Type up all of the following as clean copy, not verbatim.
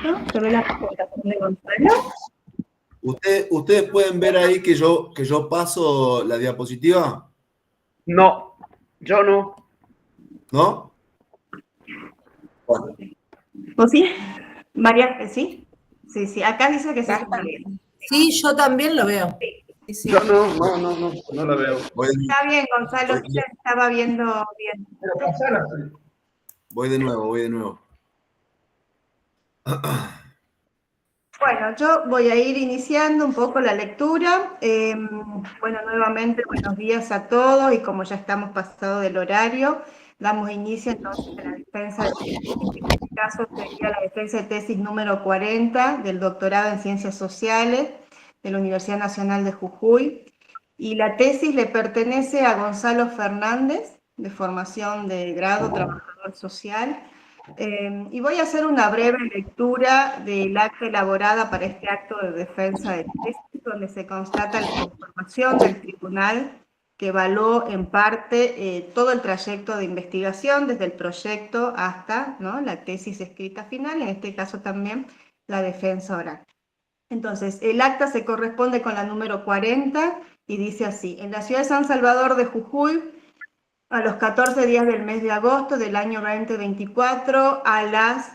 ¿No? ¿Se ve la presentación de Gonzalo? ¿Ustedes pueden ver ahí que yo paso la diapositiva? No, yo no. ¿No? Bueno, ¿Vos sí? María, ¿sí? Sí, sí, acá dice que sí se Basta. ve. Sí, yo también lo veo. Sí, sí. Yo no la veo. Está bien, Gonzalo, sí se estaba viendo bien. voy de nuevo. Bueno, yo voy a ir iniciando un poco la lectura. Bueno, nuevamente, buenos días a todos y como ya estamos pasados del horario, damos inicio entonces a la defensa de tesis. En este caso sería la defensa de tesis número 40 del doctorado en Ciencias Sociales de la Universidad Nacional de Jujuy. Y la tesis le pertenece a Gonzalo Fernández, de formación de grado, trabajador social. Y voy a hacer una breve lectura del acta elaborada para este acto de defensa de tesis, donde se constata la conformación del tribunal que evaluó en parte todo el trayecto de investigación, desde el proyecto hasta, ¿no?, la tesis escrita final, en este caso también la defensa oral. Entonces, el acta se corresponde con la número 40 y dice así: en la ciudad de San Salvador de Jujuy, a los 14 días del mes de agosto del año 2024, a las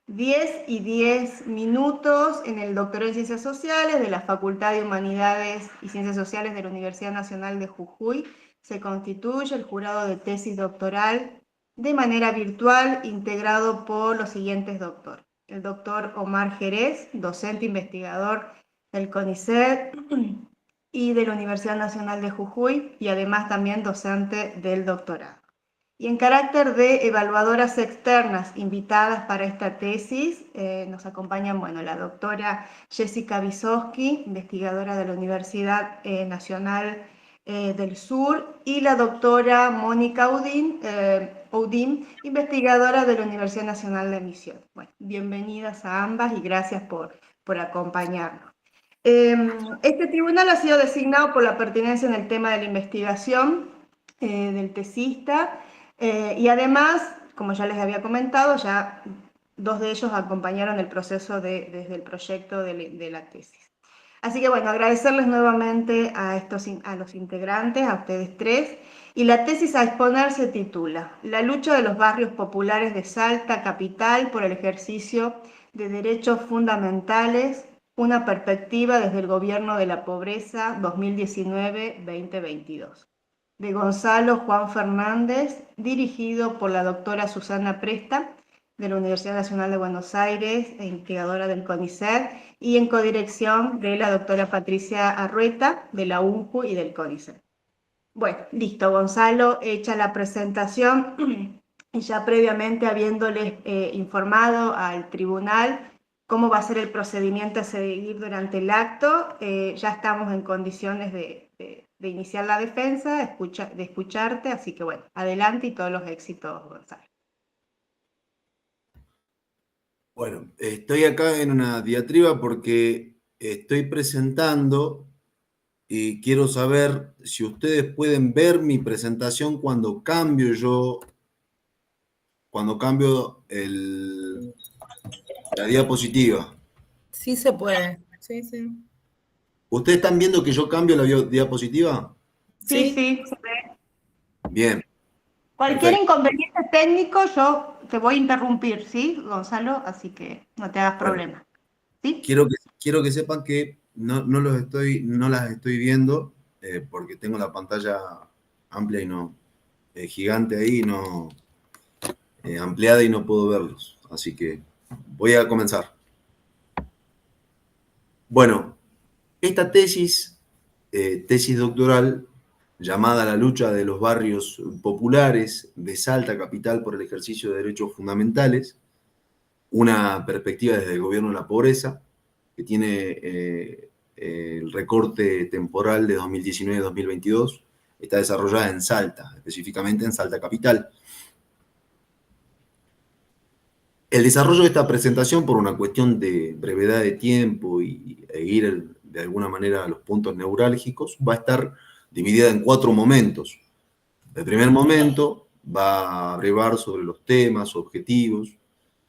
10:10 en el doctorado en Ciencias Sociales de la Facultad de Humanidades y Ciencias Sociales de la Universidad Nacional de Jujuy, se constituye el jurado de tesis doctoral de manera virtual, integrado por los siguientes doctores: el doctor Omar Jerez, docente investigador del CONICET y de la Universidad Nacional de Jujuy, y además también docente del doctorado. Y en carácter de evaluadoras externas invitadas para esta tesis, nos acompañan, bueno, la doctora Jessica Wisowski, investigadora de la Universidad Nacional del Sur, y la doctora Mónica Oudim, investigadora de la Universidad Nacional de Misiones. Bueno, bienvenidas a ambas y gracias por acompañarnos. Este tribunal ha sido designado por la pertinencia en el tema de la investigación del tesista, y además, como ya les había comentado, ya dos de ellos acompañaron el proceso desde el proyecto de la tesis. Así que bueno, agradecerles nuevamente a los integrantes, a ustedes tres. Y la tesis a exponer se titula La lucha de los barrios populares de Salta capital por el ejercicio de derechos fundamentales, una perspectiva desde el gobierno de la pobreza 2019-2022. De Gonzalo Juan Fernández, dirigido por la doctora Susana Presta, de la Universidad Nacional de Buenos Aires, investigadora del CONICET, y en codirección de la doctora Patricia Arrueta, de la UNJU y del CONICET. Bueno, listo, Gonzalo, hecha la presentación, y ya previamente habiéndoles informado al tribunal cómo va a ser el procedimiento a seguir durante el acto, ya estamos en condiciones de iniciar la defensa, de escucharte, así que bueno, adelante y todos los éxitos, Gonzalo. Bueno, estoy acá en una diatriba porque estoy presentando y quiero saber si ustedes pueden ver mi presentación cuando cambio la diapositiva. Sí se puede. Sí, sí. ¿Ustedes están viendo que yo cambio la diapositiva? Sí, Sí. sí. Bien. Cualquier Perfecto. inconveniente técnico yo te voy a interrumpir, ¿sí, Gonzalo? Así que no te hagas problema. ¿Sí? Quiero que sepan que no las estoy viendo porque tengo la pantalla amplia y no gigante ahí, no ampliada y no puedo verlos. Así que voy a comenzar. Bueno, esta tesis doctoral, llamada La lucha de los barrios populares de Salta capital por el ejercicio de derechos fundamentales, una perspectiva desde el gobierno de la pobreza, que tiene el recorte temporal de 2019-2022, está desarrollada en Salta, específicamente en Salta capital. El desarrollo de esta presentación, por una cuestión de brevedad de tiempo e ir de alguna manera a los puntos neurálgicos, va a estar dividida en 4 momentos. El primer momento va a brevar sobre los temas, objetivos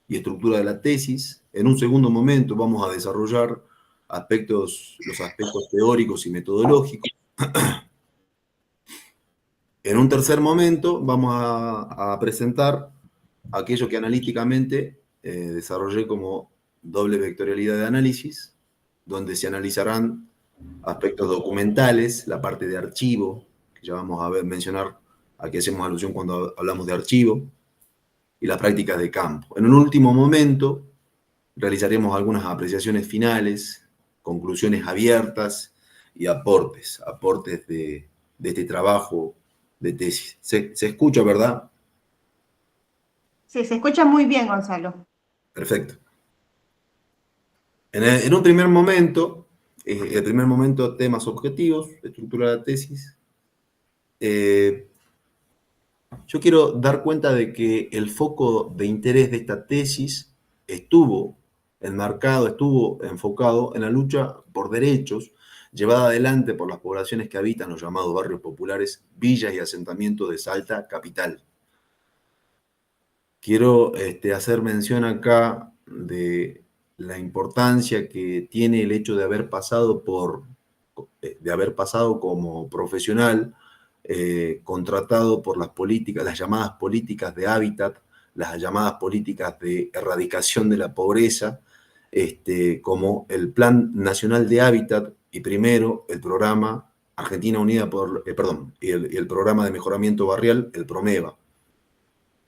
y estructura de la tesis. En un segundo momento vamos a desarrollar los aspectos teóricos y metodológicos. En un tercer momento vamos a presentar aquello que analíticamente desarrollé como doble vectorialidad de análisis, donde se analizarán aspectos documentales, la parte de archivo, que ya vamos a mencionar a qué hacemos alusión cuando hablamos de archivo, y las prácticas de campo. En un último momento realizaremos algunas apreciaciones finales, conclusiones abiertas y aportes de este trabajo de tesis. Se escucha, ¿verdad? Sí, se escucha muy bien, Gonzalo. Perfecto. En un primer momento, temas objetivos, estructura de la tesis. Yo quiero dar cuenta de que el foco de interés de esta tesis estuvo enfocado en la lucha por derechos llevada adelante por las poblaciones que habitan los llamados barrios populares, villas y asentamientos de Salta capital. Quiero hacer mención acá de la importancia que tiene el hecho de haber pasado como profesional contratado por las políticas, las llamadas políticas de hábitat, las llamadas políticas de erradicación de la pobreza, como el Plan Nacional de Hábitat y primero el programa Argentina Unida y el programa de mejoramiento barrial, el PROMEVA.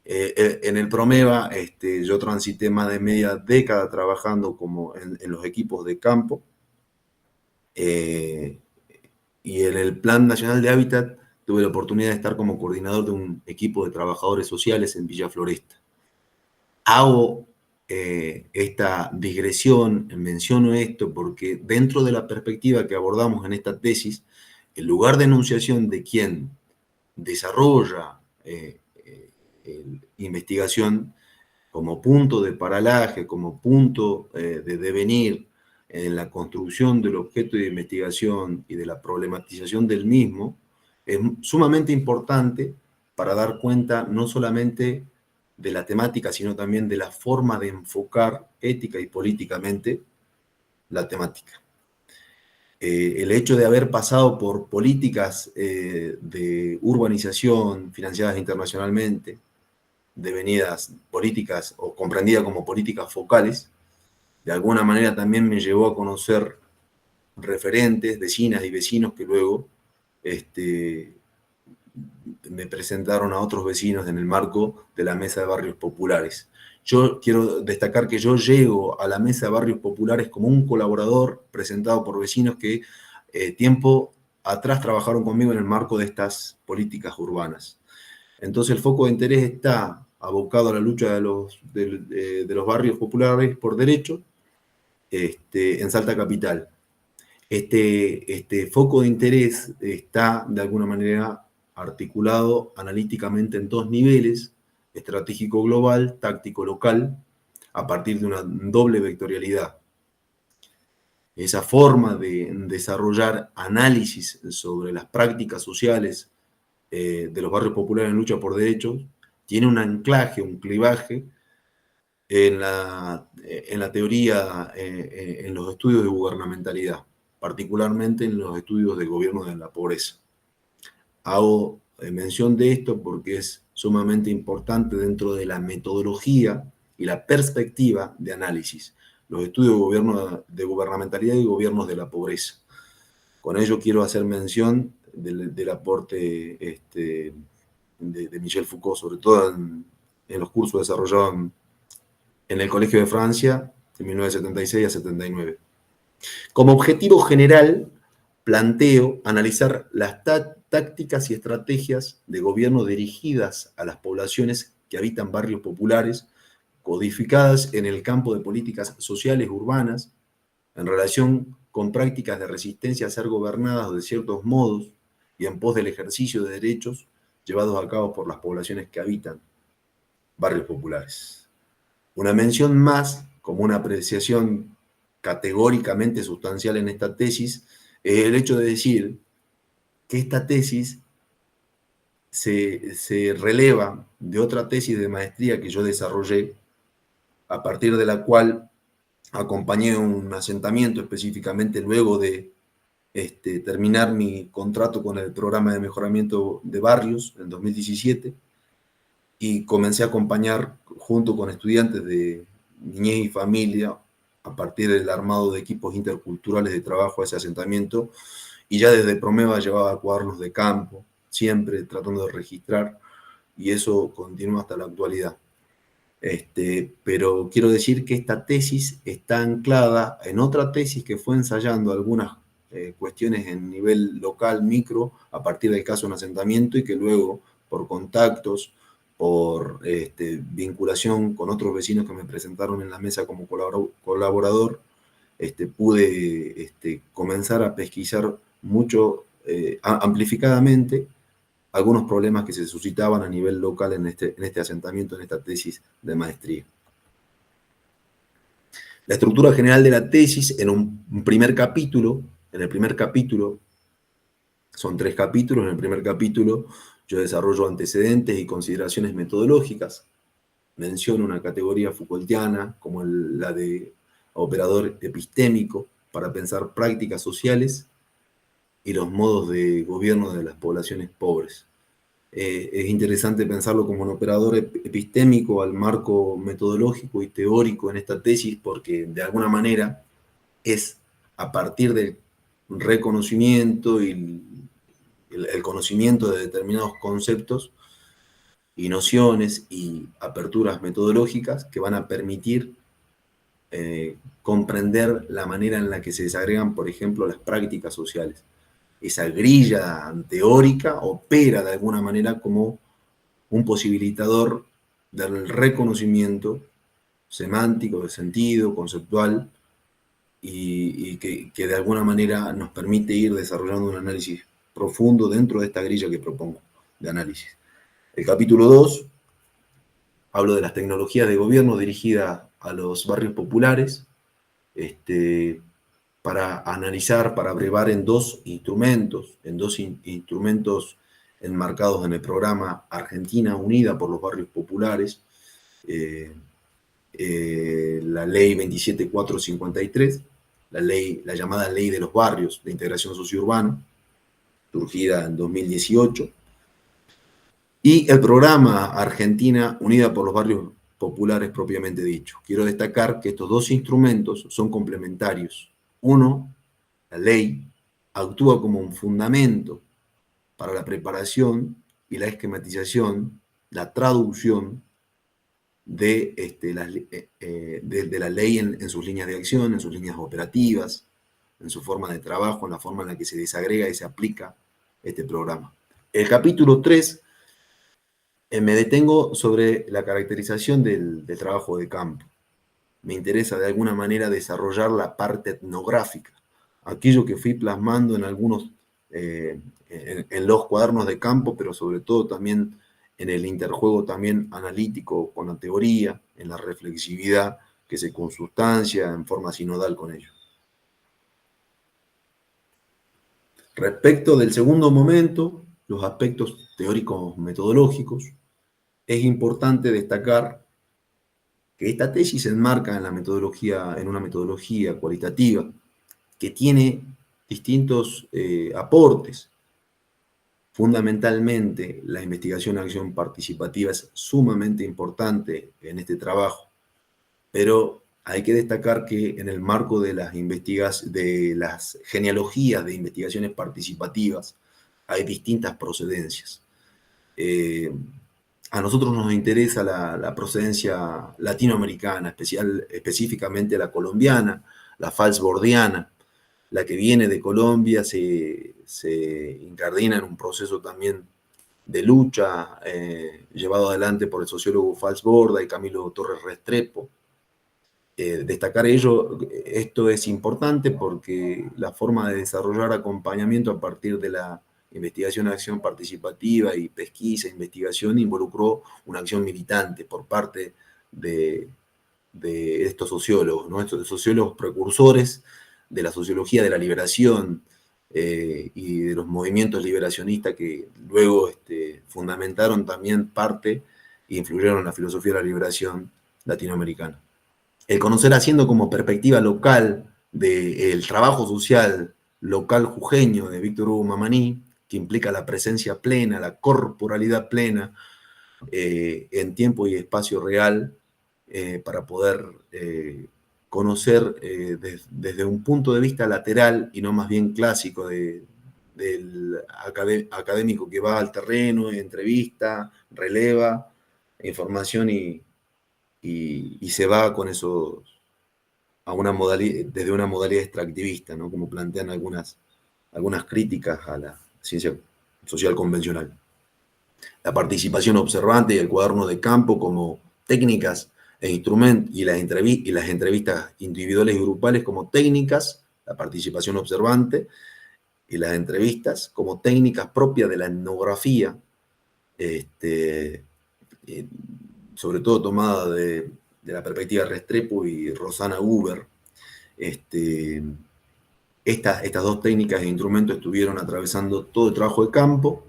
En el PROMEVA yo transité más de media década trabajando como en los equipos de campo, y en el Plan Nacional de Hábitat tuve la oportunidad de estar como coordinador de un equipo de trabajadores sociales en Villa Floresta. Hago esta digresión, menciono esto porque dentro de la perspectiva que abordamos en esta tesis, el lugar de enunciación de quien desarrolla investigación como punto de paralaje, como punto de devenir en la construcción del objeto de investigación y de la problematización del mismo, es sumamente importante para dar cuenta no solamente de la temática, sino también de la forma de enfocar ética y políticamente la temática. El hecho de haber pasado por políticas de urbanización financiadas internacionalmente, devenidas políticas o comprendidas como políticas focales, de alguna manera también me llevó a conocer referentes, vecinas y vecinos que luego me presentaron a otros vecinos en el marco de la Mesa de Barrios Populares. Yo quiero destacar que yo llego a la Mesa de Barrios Populares como un colaborador presentado por vecinos que tiempo atrás trabajaron conmigo en el marco de estas políticas urbanas. Entonces el foco de interés está abocado a la lucha de los barrios populares por derecho en Salta Capital. Este foco de interés está de alguna manera articulado analíticamente en dos niveles, estratégico global, táctico local, a partir de una doble vectorialidad. Esa forma de desarrollar análisis sobre las prácticas sociales de los barrios populares en lucha por derechos tiene un anclaje, un clivaje en la teoría, en los estudios de gubernamentalidad, particularmente en los estudios del gobierno de la pobreza. Hago mención de esto porque es sumamente importante dentro de la metodología y la perspectiva de análisis, los estudios de gubernamentalidad y gobiernos de la pobreza. Con ello quiero hacer mención del aporte de Michel Foucault, sobre todo en los cursos desarrollados en el Colegio de Francia, de 1976 a 79. Como objetivo general, planteo analizar las tácticas y estrategias de gobierno dirigidas a las poblaciones que habitan barrios populares, codificadas en el campo de políticas sociales urbanas, en relación con prácticas de resistencia a ser gobernadas de ciertos modos y en pos del ejercicio de derechos llevados a cabo por las poblaciones que habitan barrios populares. Una mención más, como una apreciación categóricamente sustancial en esta tesis, es el hecho de decir que esta tesis se releva de otra tesis de maestría que yo desarrollé, a partir de la cual acompañé un asentamiento específicamente luego de terminar mi contrato con el programa de mejoramiento de barrios en 2017 y comencé a acompañar junto con estudiantes de niñez y familia a partir del armado de equipos interculturales de trabajo a ese asentamiento y ya desde Promeva llevaba cuadernos de campo, siempre tratando de registrar y eso continúa hasta la actualidad. Pero quiero decir que esta tesis está anclada en otra tesis que fue ensayando algunas cuestiones en nivel local, micro, a partir del caso de un asentamiento y que luego, por contactos, por vinculación con otros vecinos que me presentaron en la mesa como colaborador, pude comenzar a pesquisar mucho amplificadamente algunos problemas que se suscitaban a nivel local en este asentamiento, en esta tesis de maestría. La estructura general de la tesis, en un primer capítulo, son 3 capítulos, en el primer capítulo yo desarrollo antecedentes y consideraciones metodológicas, menciono una categoría Foucaultiana como la de operador epistémico para pensar prácticas sociales y los modos de gobierno de las poblaciones pobres. Es interesante pensarlo como un operador epistémico al marco metodológico y teórico en esta tesis porque de alguna manera es a partir del reconocimiento y el conocimiento de determinados conceptos y nociones y aperturas metodológicas que van a permitir comprender la manera en la que se desagregan, por ejemplo, las prácticas sociales. Esa grilla teórica opera de alguna manera como un posibilitador del reconocimiento semántico, de sentido, conceptual, y que de alguna manera nos permite ir desarrollando un análisis profundo dentro de esta grilla que propongo de análisis. El capítulo 2, hablo de las tecnologías de gobierno dirigidas a los barrios populares, para analizar, para brevar en dos instrumentos enmarcados en el programa Argentina Unida por los Barrios Populares, la ley 27453, la llamada ley de los barrios de integración sociourbana, surgida en 2018, y el programa Argentina Unida por los Barrios Populares propiamente dicho. Quiero destacar que estos dos instrumentos son complementarios. Uno, la ley, actúa como un fundamento para la preparación y la esquematización, la traducción de la ley en sus líneas de acción, en sus líneas operativas, en su forma de trabajo, en la forma en la que se desagrega y se aplica este programa. El capítulo 3 me detengo sobre la caracterización del trabajo de campo. Me interesa de alguna manera desarrollar la parte etnográfica, aquello que fui plasmando en algunos, en los cuadernos de campo, pero sobre todo también en el interjuego también analítico con la teoría, en la reflexividad que se consustancia en forma sinodal con ello. Respecto del segundo momento, los aspectos teóricos metodológicos, es importante destacar que esta tesis se enmarca en una metodología cualitativa que tiene distintos aportes. Fundamentalmente, la investigación-acción participativa es sumamente importante en este trabajo, pero hay que destacar que en el marco de las genealogías de investigaciones participativas hay distintas procedencias. A nosotros nos interesa la procedencia latinoamericana, específicamente la colombiana, la falsbordiana, la que viene de Colombia se incardina en un proceso también de lucha llevado adelante por el sociólogo Falsborda y Camilo Torres Restrepo. Destacar esto es importante porque la forma de desarrollar acompañamiento a partir de la investigación, acción participativa y pesquisa, investigación, involucró una acción militante por parte de estos sociólogos, ¿no? Estos sociólogos precursores de la sociología de la liberación y de los movimientos liberacionistas que luego fundamentaron también parte e influyeron en la filosofía de la liberación latinoamericana. El conocer haciendo como perspectiva local del trabajo social local jujeño de Víctor Hugo Mamaní, que implica la presencia plena, la corporalidad plena en tiempo y espacio real, para poder conocer desde un punto de vista lateral y no más bien clásico del académico que va al terreno, entrevista, releva información y se va con eso a una desde una modalidad extractivista, ¿no? Como plantean algunas críticas a la ciencia social convencional. La participación observante y el cuaderno de campo como técnicas e instrumentos, y las entrevistas individuales y grupales como técnicas, la participación observante y las entrevistas como técnicas propias de la etnografía, sobre todo tomada de la perspectiva de Restrepo y Rosana Huber. Estas dos técnicas e instrumentos estuvieron atravesando todo el trabajo de campo,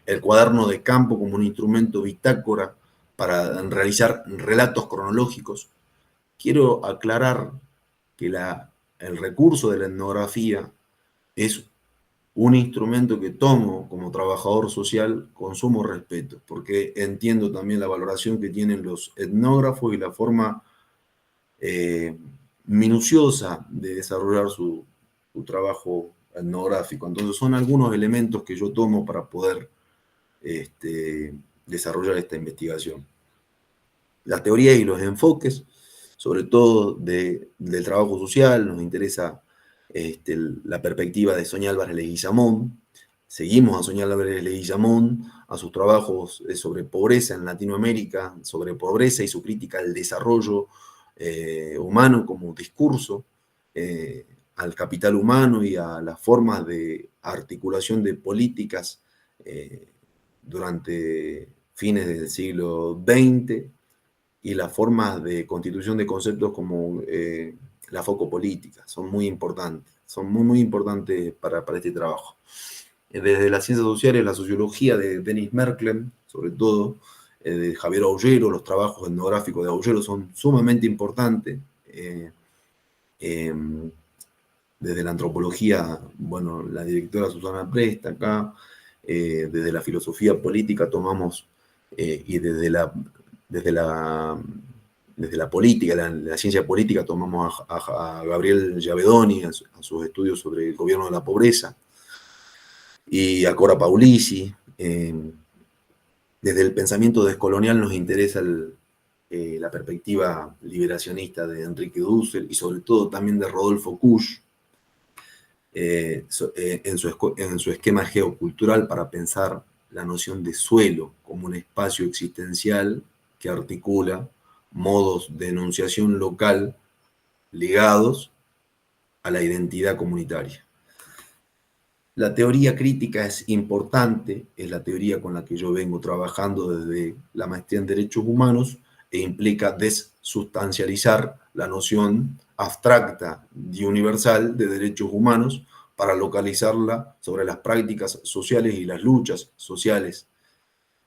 el cuaderno de campo como un instrumento bitácora para realizar relatos cronológicos. Quiero aclarar que el recurso de la etnografía es un instrumento que tomo como trabajador social con sumo respeto, porque entiendo también la valoración que tienen los etnógrafos y la forma minuciosa de desarrollar su trabajo etnográfico. Entonces son algunos elementos que yo tomo para poder desarrollar esta investigación. La teoría y los enfoques, sobre todo del trabajo social, nos interesa la perspectiva de Sonia Álvarez Leguizamón. Seguimos a Sonia Álvarez Leguizamón, a sus trabajos sobre pobreza en Latinoamérica, sobre pobreza y su crítica al desarrollo humano como discurso, al capital humano y a las formas de articulación de políticas durante fines del siglo XX y las formas de constitución de conceptos como la focopolítica. Son muy importantes, son muy importantes para este trabajo. Desde las ciencias sociales, la sociología de Denis Merklem, sobre todo, de Javier Aullero, los trabajos etnográficos de Aullero son sumamente importantes. Desde la antropología, bueno, la directora Susana Presta acá, desde la filosofía política tomamos, y desde la política, la ciencia política, tomamos a Gabriel Giavedoni, a sus estudios sobre el gobierno de la pobreza, y a Cora Paulisi. Desde el pensamiento descolonial nos interesa la perspectiva liberacionista de Enrique Dussel y sobre todo también de Rodolfo Kusch, en su esquema geocultural para pensar la noción de suelo como un espacio existencial que articula modos de enunciación local ligados a la identidad comunitaria. La teoría crítica es importante, es la teoría con la que yo vengo trabajando desde la maestría en Derechos Humanos e implica desustancializar la noción abstracta y universal de derechos humanos para localizarla sobre las prácticas sociales y las luchas sociales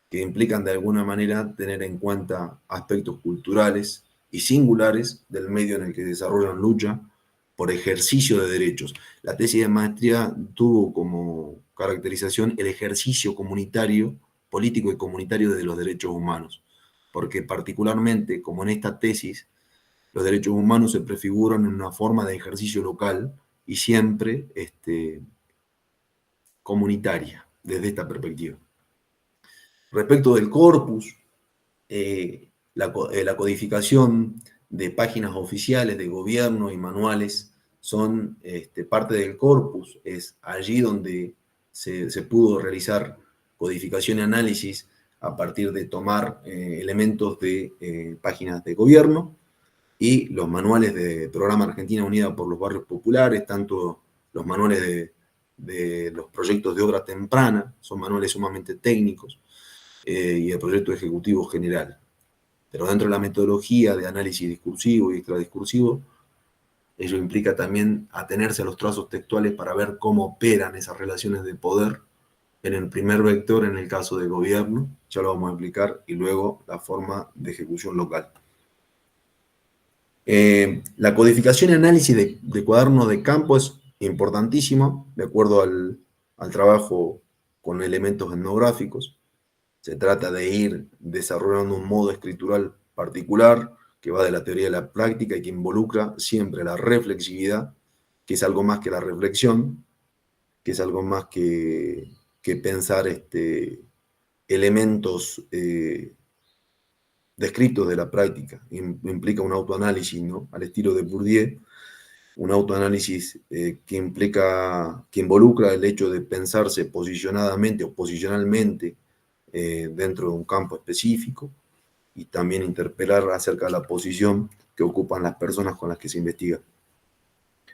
que implican de alguna manera tener en cuenta aspectos culturales y singulares del medio en el que desarrollan lucha por ejercicio de derechos. La tesis de maestría tuvo como caracterización el ejercicio comunitario, político y comunitario de los derechos humanos, porque particularmente, como en esta tesis, los derechos humanos se prefiguran en una forma de ejercicio local y siempre comunitaria, desde esta perspectiva. Respecto del corpus, la codificación de páginas oficiales de gobierno y manuales son parte del corpus. Es allí donde se pudo realizar codificación y análisis a partir de tomar elementos de páginas de gobierno y los manuales de Programa Argentina Unida por los Barrios Populares, tanto los manuales de los proyectos de obra temprana, son manuales sumamente técnicos, y el proyecto ejecutivo general. Pero dentro de la metodología de análisis discursivo y extradiscursivo, ello implica también atenerse a los trazos textuales para ver cómo operan esas relaciones de poder en el primer vector, en el caso de gobierno, ya lo vamos a explicar, y luego la forma de ejecución local. La codificación y análisis de cuadernos de campo es importantísimo, de acuerdo al trabajo con elementos etnográficos. Se trata de ir desarrollando un modo escritural particular que va de la teoría a la práctica y que involucra siempre la reflexividad, que es algo más que la reflexión, que es algo más que pensar elementos descritos de la práctica. Implica un autoanálisis, ¿no? Al estilo de Bourdieu, un autoanálisis que involucra el hecho de pensarse posicionadamente o posicionalmente dentro de un campo específico y también interpelar acerca de la posición que ocupan las personas con las que se investiga.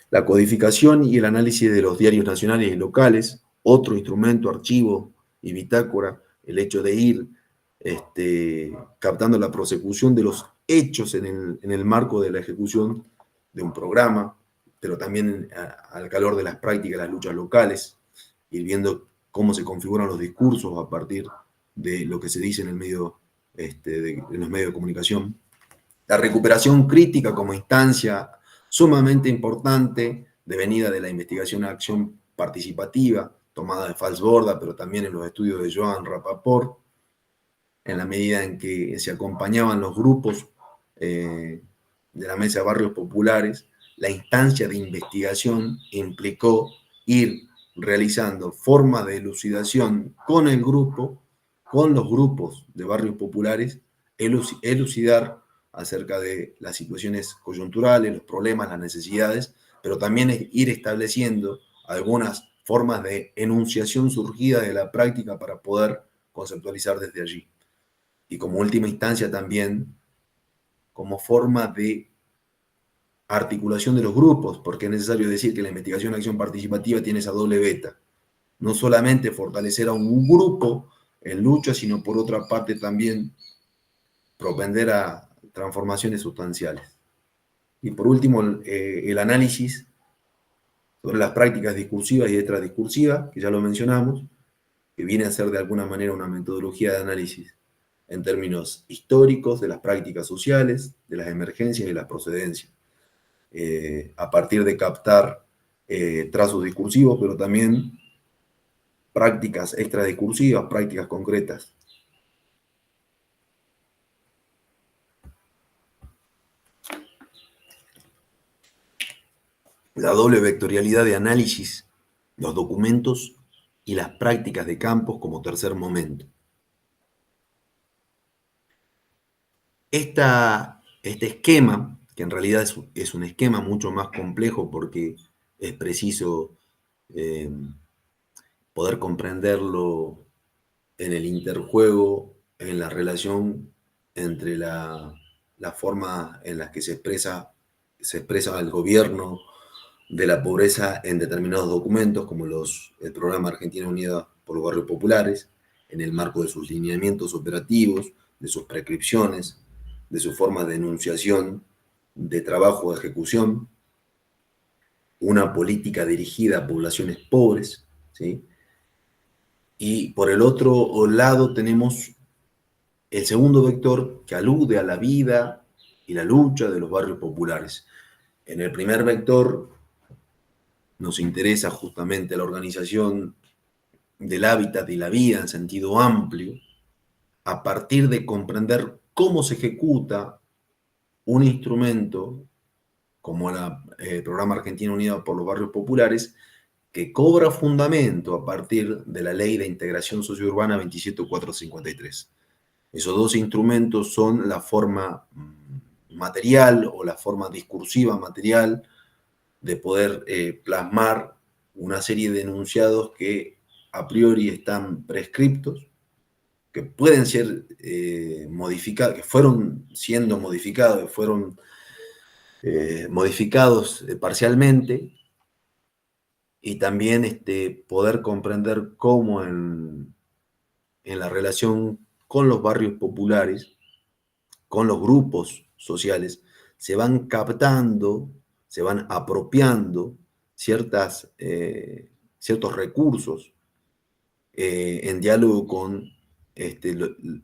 La codificación y el análisis de los diarios nacionales y locales, otro instrumento, archivo y bitácora, el hecho de ir captando la prosecución de los hechos en el marco de la ejecución de un programa, pero también al calor de las prácticas de las luchas locales, ir viendo cómo se configuran los discursos a partir de lo que se dice en el medio, en los medios de comunicación. La recuperación crítica como instancia sumamente importante, devenida de la investigación a acción participativa, tomada de Falsborda, pero también en los estudios de Joan Rapaport, en la medida en que se acompañaban los grupos de la Mesa de Barrios Populares, la instancia de investigación implicó ir realizando formas de elucidación con el grupo, con los grupos de barrios populares, elucidar acerca de las situaciones coyunturales, los problemas, las necesidades, pero también ir estableciendo algunas formas de enunciación surgida de la práctica para poder conceptualizar desde allí. Y como última instancia también, como forma de articulación de los grupos, porque es necesario decir que la investigación de acción participativa tiene esa doble beta. No solamente fortalecer a un grupo en lucha, sino por otra parte también propender a transformaciones sustanciales. Y por último, el análisis sobre las prácticas discursivas y extradiscursivas, que ya lo mencionamos, que viene a ser de alguna manera una metodología de análisis en términos históricos de las prácticas sociales, de las emergencias y las procedencias, a partir de captar trazos discursivos, pero también prácticas extradiscursivas, prácticas concretas. La doble vectorialidad de análisis, los documentos y las prácticas de campos como tercer momento. Este esquema, que en realidad es un esquema mucho más complejo porque es preciso poder comprenderlo en el interjuego, en la relación entre la forma en la que se expresa el gobierno de la pobreza en determinados documentos, como el Programa Argentina Unida por los Barrios Populares, en el marco de sus lineamientos operativos, de sus prescripciones, de su forma de enunciación, de trabajo de ejecución, una política dirigida a poblaciones pobres, ¿sí? Y por el otro lado tenemos el segundo vector que alude a la vida y la lucha de los barrios populares. En el primer vector nos interesa justamente la organización del hábitat y la vida en sentido amplio, a partir de comprender cómo se ejecuta un instrumento como el Programa Argentina Unida por los Barrios Populares, que cobra fundamento a partir de la Ley de Integración Sociourbana 27453. Esos dos instrumentos son la forma material o la forma discursiva material de poder plasmar una serie de enunciados que a priori están prescriptos, que pueden ser modificados, que fueron siendo modificados, que fueron modificados parcialmente, y también poder comprender cómo en la relación con los barrios populares, con los grupos sociales, se van captando, se van apropiando ciertos recursos en diálogo con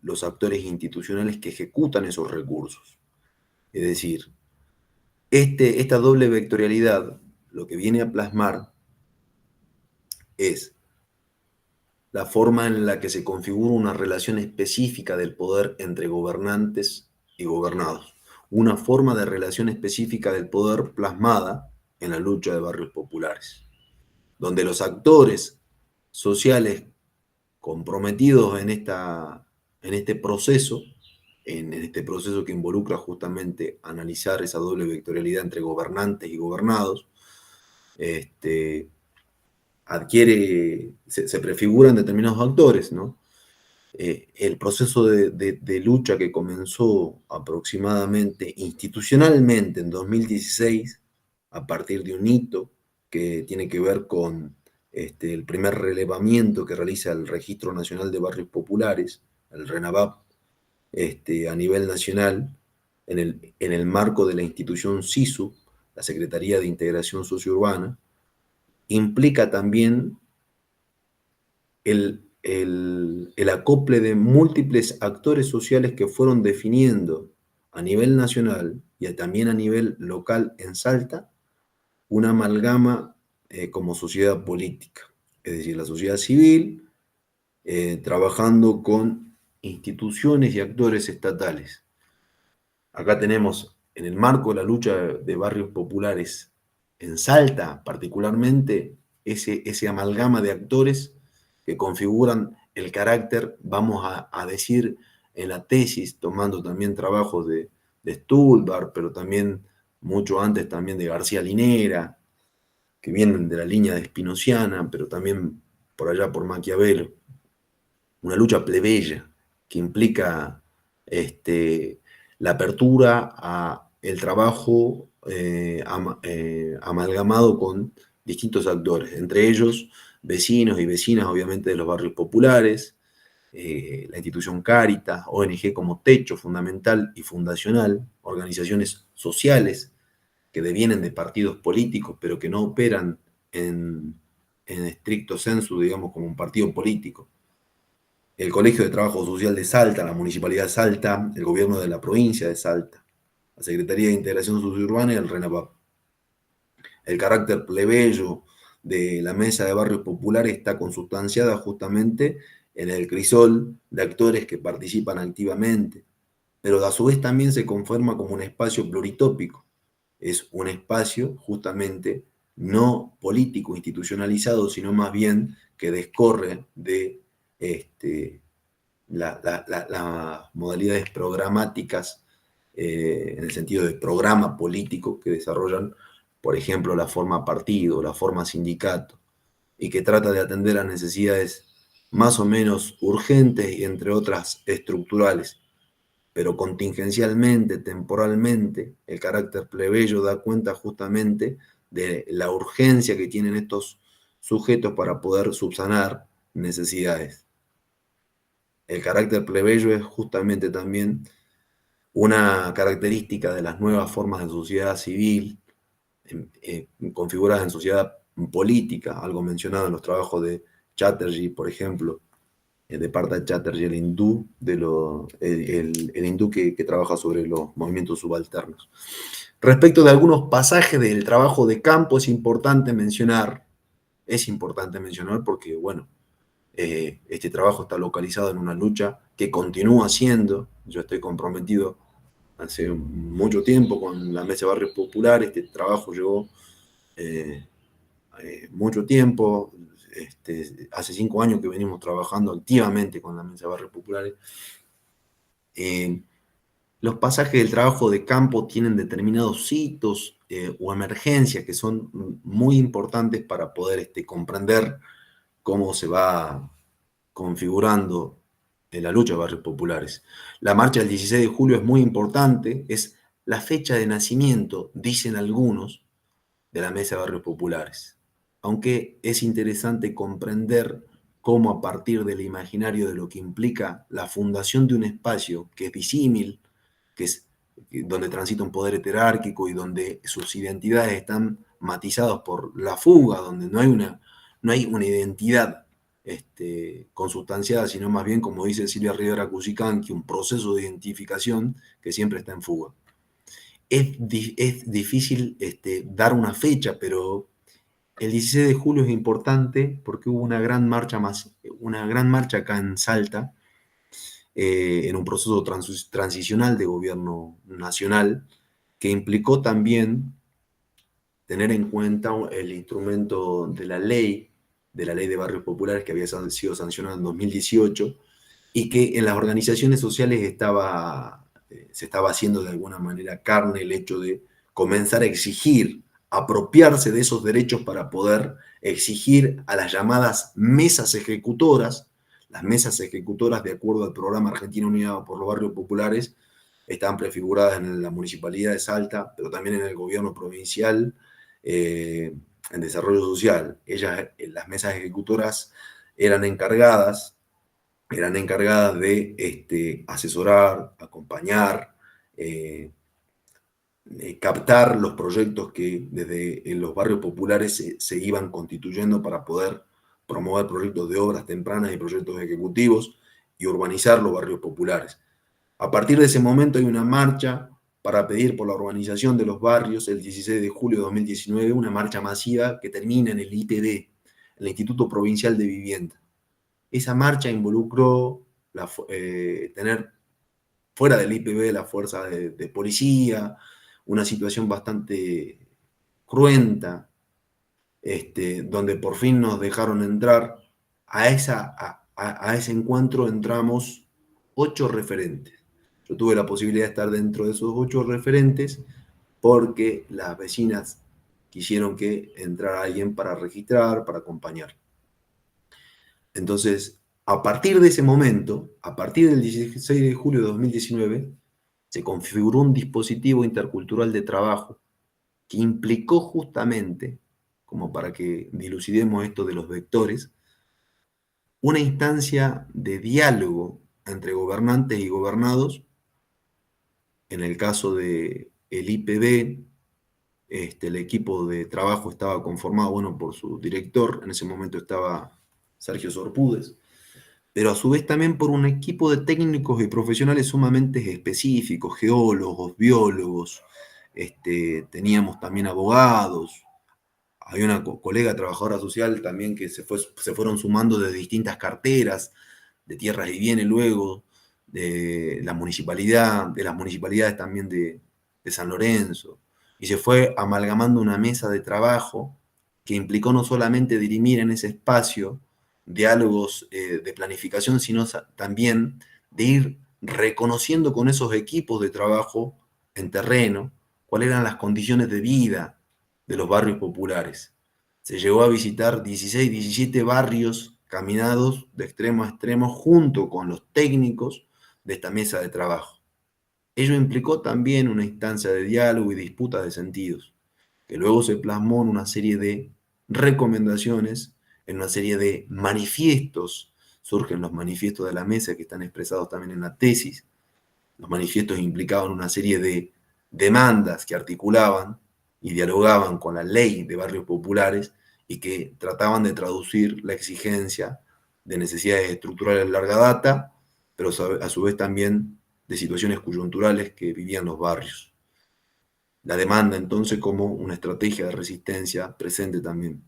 los actores institucionales que ejecutan esos recursos. Es decir, esta doble vectorialidad lo que viene a plasmar es la forma en la que se configura una relación específica del poder entre gobernantes y gobernados. Una forma de relación específica del poder plasmada en la lucha de barrios populares, donde los actores sociales comprometidos en este proceso, en este proceso que involucra justamente analizar esa doble vectorialidad entre gobernantes y gobernados, se prefiguran determinados actores, ¿no? El proceso de lucha que comenzó aproximadamente institucionalmente en 2016, a partir de un hito que tiene que ver con el primer relevamiento que realiza el Registro Nacional de Barrios Populares, el RENABAP, a nivel nacional, en el marco de la institución SISU, la Secretaría de Integración Sociourbana, implica también el acople de múltiples actores sociales que fueron definiendo a nivel nacional y también a nivel local en Salta una amalgama como sociedad política, es decir, la sociedad civil trabajando con instituciones y actores estatales. Acá tenemos, en el marco de la lucha de barrios populares en Salta, particularmente, ese amalgama de actores que configuran el carácter, vamos a decir, en la tesis, tomando también trabajos de Stulbar, pero también mucho antes también de García Linera, que vienen de la línea de Spinociana, pero también por allá por Maquiavelo. Una lucha plebeya que implica la apertura a el trabajo amalgamado con distintos actores, entre ellos vecinos y vecinas, obviamente, de los barrios populares, la institución Cáritas, ONG como techo fundamental y fundacional, organizaciones sociales que devienen de partidos políticos, pero que no operan en estricto sensu, digamos, como un partido político. El Colegio de Trabajo Social de Salta, la Municipalidad de Salta, el Gobierno de la Provincia de Salta, la Secretaría de Integración Sociourbana y el RENAVAP. El carácter plebeyo de la Mesa de Barrios Populares está consustanciada justamente en el crisol de actores que participan activamente, pero a su vez también se conforma como un espacio pluritópico. Es un espacio justamente no político institucionalizado, sino más bien que descorre de las modalidades programáticas en el sentido de programa político que desarrollan, por ejemplo, la forma partido, la forma sindicato, y que trata de atender a necesidades más o menos urgentes y entre otras estructurales, pero contingencialmente, temporalmente, el carácter plebeyo da cuenta justamente de la urgencia que tienen estos sujetos para poder subsanar necesidades. El carácter plebeyo es justamente también una característica de las nuevas formas de sociedad civil, configuradas en sociedad política, algo mencionado en los trabajos de Chatterjee, por ejemplo, de Partha Chatterjee, el hindú, el hindú que trabaja sobre los movimientos subalternos. Respecto de algunos pasajes del trabajo de campo, es importante mencionar porque, bueno, este trabajo está localizado en una lucha que continúa siendo. Yo estoy comprometido hace mucho tiempo con la Mesa de Barrios Populares. Este trabajo llevó mucho tiempo. Hace 5 años que venimos trabajando activamente con la Mesa de Barrios Populares. Los pasajes del trabajo de campo tienen determinados hitos o emergencias que son muy importantes para poder comprender cómo se va configurando la lucha de barrios populares. La marcha del 16 de julio es muy importante, es la fecha de nacimiento, dicen algunos, de la Mesa de Barrios Populares. Aunque es interesante comprender cómo a partir del imaginario de lo que implica la fundación de un espacio que es disímil, que es donde transita un poder heterárquico y donde sus identidades están matizadas por la fuga, donde no hay una identidad consustanciada, sino más bien, como dice Silvia Rivera Cusicanqui, un proceso de identificación que siempre está en fuga. es difícil dar una fecha, pero el 16 de julio es importante porque hubo una gran marcha acá en Salta, en un proceso transicional de gobierno nacional, que implicó también tener en cuenta el instrumento de la ley de barrios populares que había sido sancionada en 2018 y que en las organizaciones sociales se estaba haciendo de alguna manera carne el hecho de comenzar a exigir, apropiarse de esos derechos para poder exigir a las llamadas mesas ejecutoras. Las mesas ejecutoras, de acuerdo al programa Argentina Unida por los Barrios Populares, estaban prefiguradas en la Municipalidad de Salta, pero también en el gobierno provincial, en desarrollo social. Las mesas ejecutoras eran encargadas de asesorar, acompañar, captar los proyectos que desde en los barrios populares se iban constituyendo para poder promover proyectos de obras tempranas y proyectos ejecutivos y urbanizar los barrios populares. A partir de ese momento hay una marcha para pedir por la urbanización de los barrios el 16 de julio de 2019, una marcha masiva que termina en el IPB, el Instituto Provincial de Vivienda. Esa marcha involucró tener fuera del IPB la fuerza de policía, una situación bastante cruenta, donde por fin nos dejaron entrar. A ese encuentro entramos 8 referentes. Yo tuve la posibilidad de estar dentro de esos 8 referentes porque las vecinas quisieron que entrara alguien para registrar, para acompañar. Entonces, a partir de ese momento, a partir del 16 de julio de 2019, se configuró un dispositivo intercultural de trabajo que implicó justamente, como para que dilucidemos esto de los vectores, una instancia de diálogo entre gobernantes y gobernados. En el caso del IPB, el equipo de trabajo estaba conformado, bueno, por su director, en ese momento estaba Sergio Sorpúdez, pero a su vez también por un equipo de técnicos y profesionales sumamente específicos, geólogos, biólogos, teníamos también abogados, había una colega trabajadora social también que se fueron sumando de distintas carteras, de tierras y bienes luego, de la municipalidad, de las municipalidades también de San Lorenzo, y se fue amalgamando una mesa de trabajo que implicó no solamente dirimir en ese espacio diálogos de planificación, sino también de ir reconociendo con esos equipos de trabajo en terreno cuáles eran las condiciones de vida de los barrios populares. Se llegó a visitar 16, 17 barrios caminados de extremo a extremo junto con los técnicos de esta mesa de trabajo. Ello implicó también una instancia de diálogo y disputa de sentidos, que luego se plasmó en una serie de recomendaciones, en una serie de manifiestos. Surgen los manifiestos de la mesa que están expresados también en la tesis. Los manifiestos implicaban una serie de demandas que articulaban y dialogaban con la ley de barrios populares y que trataban de traducir la exigencia de necesidades estructurales de larga data, pero a su vez también de situaciones coyunturales que vivían los barrios. La demanda entonces como una estrategia de resistencia presente también.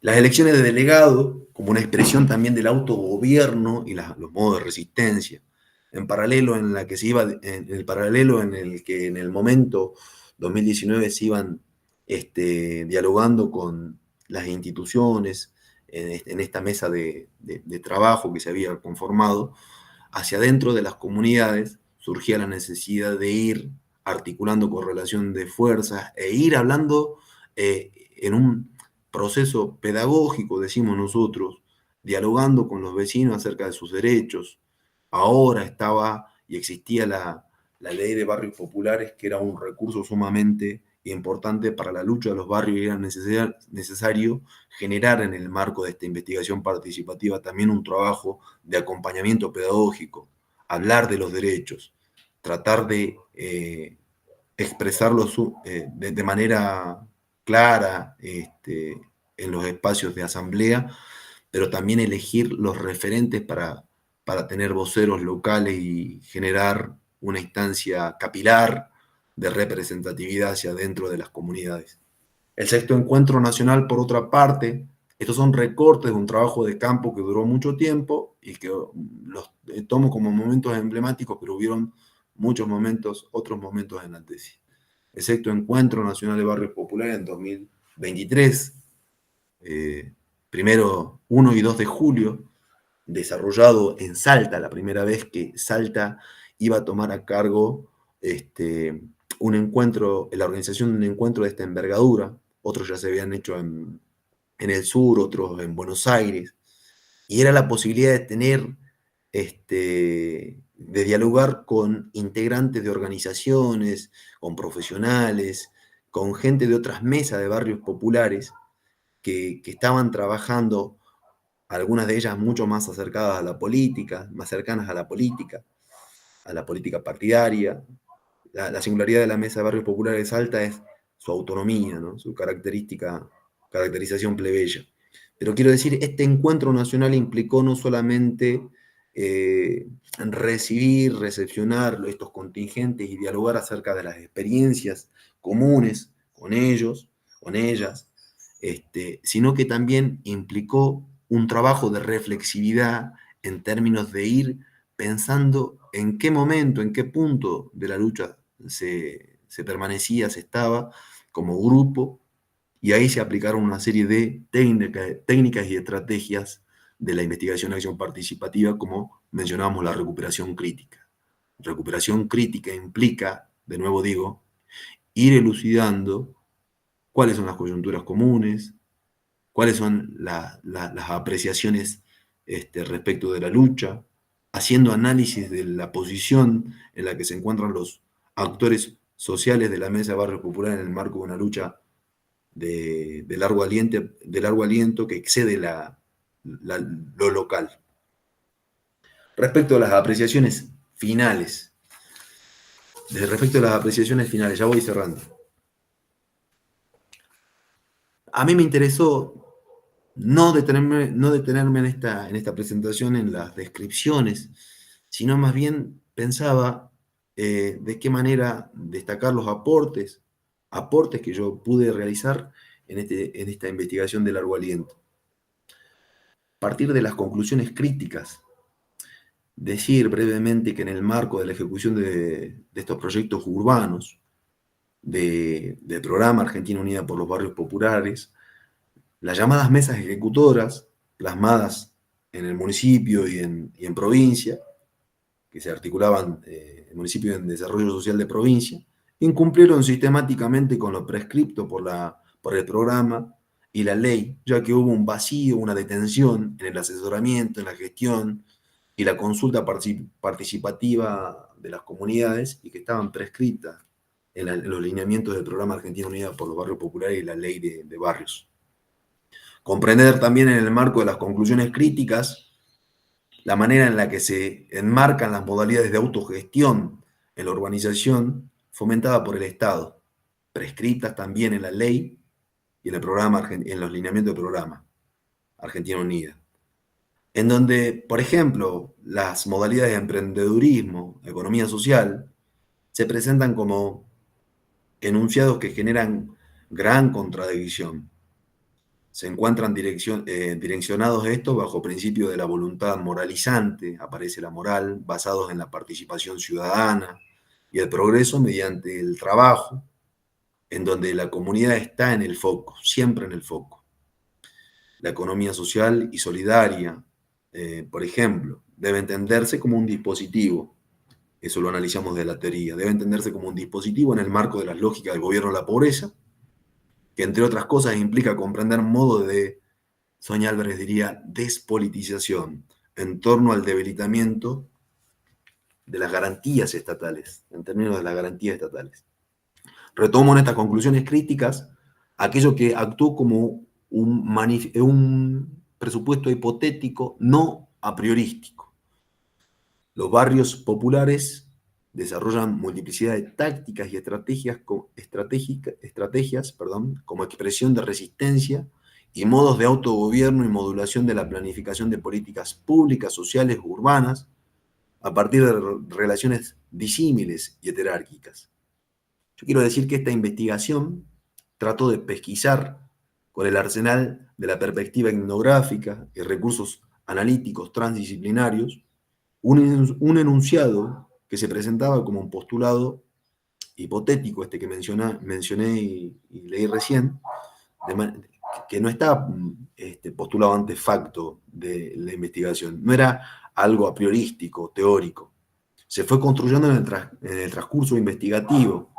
Las elecciones de delegado como una expresión también del autogobierno y los modos de resistencia. En paralelo en el paralelo en el que en el momento 2019 se iban dialogando con las instituciones en esta mesa de trabajo que se había conformado, hacia adentro de las comunidades surgía la necesidad de ir articulando correlación de fuerzas e ir hablando en un proceso pedagógico, decimos nosotros, dialogando con los vecinos acerca de sus derechos. Ahora estaba y existía la ley de barrios populares, que era un recurso sumamente importante para la lucha de los barrios, y era necesario generar en el marco de esta investigación participativa también un trabajo de acompañamiento pedagógico, hablar de los derechos, tratar de expresarlos de manera clara en los espacios de asamblea, pero también elegir los referentes para tener voceros locales y generar una instancia capilar de representatividad hacia dentro de las comunidades. El sexto encuentro nacional, por otra parte, estos son recortes de un trabajo de campo que duró mucho tiempo y que los tomo como momentos emblemáticos, pero hubieron muchos momentos, otros momentos en la tesis. El sexto encuentro nacional de barrios populares en 2023, primero 1 y 2 de julio, desarrollado en Salta, la primera vez que Salta iba a tomar a cargo un encuentro, la organización de un encuentro de esta envergadura. Otros ya se habían hecho en el sur, otros en Buenos Aires, y era la posibilidad de tener, de dialogar con integrantes de organizaciones, con profesionales, con gente de otras mesas de barrios populares que estaban trabajando, algunas de ellas mucho más acercadas a la política, más cercanas a la política partidaria. La singularidad de la Mesa de Barrios Populares de Salta es su autonomía, ¿no? Su caracterización plebeya. Pero quiero decir, este encuentro nacional implicó no solamente recepcionar estos contingentes y dialogar acerca de las experiencias comunes con ellos, con ellas, sino que también implicó un trabajo de reflexividad en términos de ir pensando en qué momento, en qué punto de la lucha se permanecía, se estaba como grupo, y ahí se aplicaron una serie de técnicas y estrategias de la investigación y acción participativa, como mencionábamos la recuperación crítica. Recuperación crítica implica, de nuevo digo, ir elucidando cuáles son las coyunturas comunes, cuáles son las apreciaciones respecto de la lucha, haciendo análisis de la posición en la que se encuentran los actores sociales de la Mesa de Barrios Populares en el marco de una lucha de largo aliento que excede lo local. Respecto a las apreciaciones finales, ya voy cerrando. A mí me interesó no detenerme en esta presentación en las descripciones, sino más bien pensaba de qué manera destacar los aportes que yo pude realizar en esta investigación de largo aliento. Partir de las conclusiones críticas, decir brevemente que en el marco de la ejecución de estos proyectos urbanos, del programa Argentina Unida por los Barrios Populares, las llamadas mesas ejecutoras, plasmadas en el municipio y en provincia, que se articulaban en municipio en desarrollo social de provincia, incumplieron sistemáticamente con lo prescripto por el programa y la ley, ya que hubo un vacío, una detención en el asesoramiento, en la gestión y la consulta participativa de las comunidades, y que estaban prescritas en los lineamientos del programa Argentina Unida por los Barrios Populares y la ley de barrios. Comprender también en el marco de las conclusiones críticas la manera en la que se enmarcan las modalidades de autogestión en la urbanización fomentada por el Estado, prescritas también en la ley y en los lineamientos del programa Argentina Unida, en donde, por ejemplo, las modalidades de emprendedurismo, economía social, se presentan como enunciados que generan gran contradicción. Se encuentran direccionados estos bajo principio de la voluntad moralizante, aparece la moral, basados en la participación ciudadana y el progreso mediante el trabajo, en donde la comunidad está en el foco, siempre en el foco. La economía social y solidaria, por ejemplo, debe entenderse como un dispositivo, eso lo analizamos de la teoría, debe entenderse como un dispositivo en el marco de las lógicas del gobierno de la pobreza, que entre otras cosas implica comprender modo de, Sonia Álvarez diría, despolitización en torno al debilitamiento de las garantías estatales, en términos de las garantías estatales. Retomo en estas conclusiones críticas aquello que actuó como un presupuesto hipotético no a priorístico. Los barrios populares desarrollan multiplicidad de tácticas y estrategias como expresión de resistencia y modos de autogobierno y modulación de la planificación de políticas públicas, sociales, urbanas, a partir de relaciones disímiles y heterárquicas. Yo quiero decir que esta investigación trató de pesquisar con el arsenal de la perspectiva etnográfica y recursos analíticos transdisciplinarios un enunciado que se presentaba como un postulado hipotético, este que mencioné y leí recién, que no está postulado ante facto de la investigación, no era algo a priorístico, teórico. Se fue construyendo en el transcurso investigativo,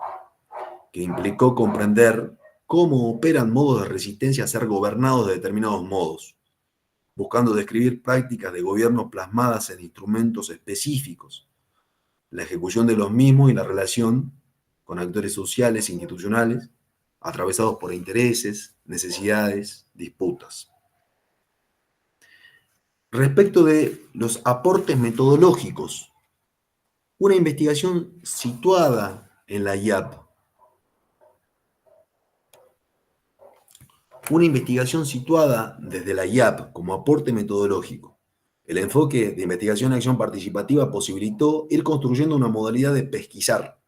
que implicó comprender cómo operan modos de resistencia a ser gobernados de determinados modos, buscando describir prácticas de gobierno plasmadas en instrumentos específicos, la ejecución de los mismos y la relación con actores sociales e institucionales, atravesados por intereses, necesidades, disputas. Respecto de los aportes metodológicos, una investigación situada en la IAP, una investigación situada desde la IAP como aporte metodológico. El enfoque de investigación y acción participativa posibilitó ir construyendo una modalidad de pesquisar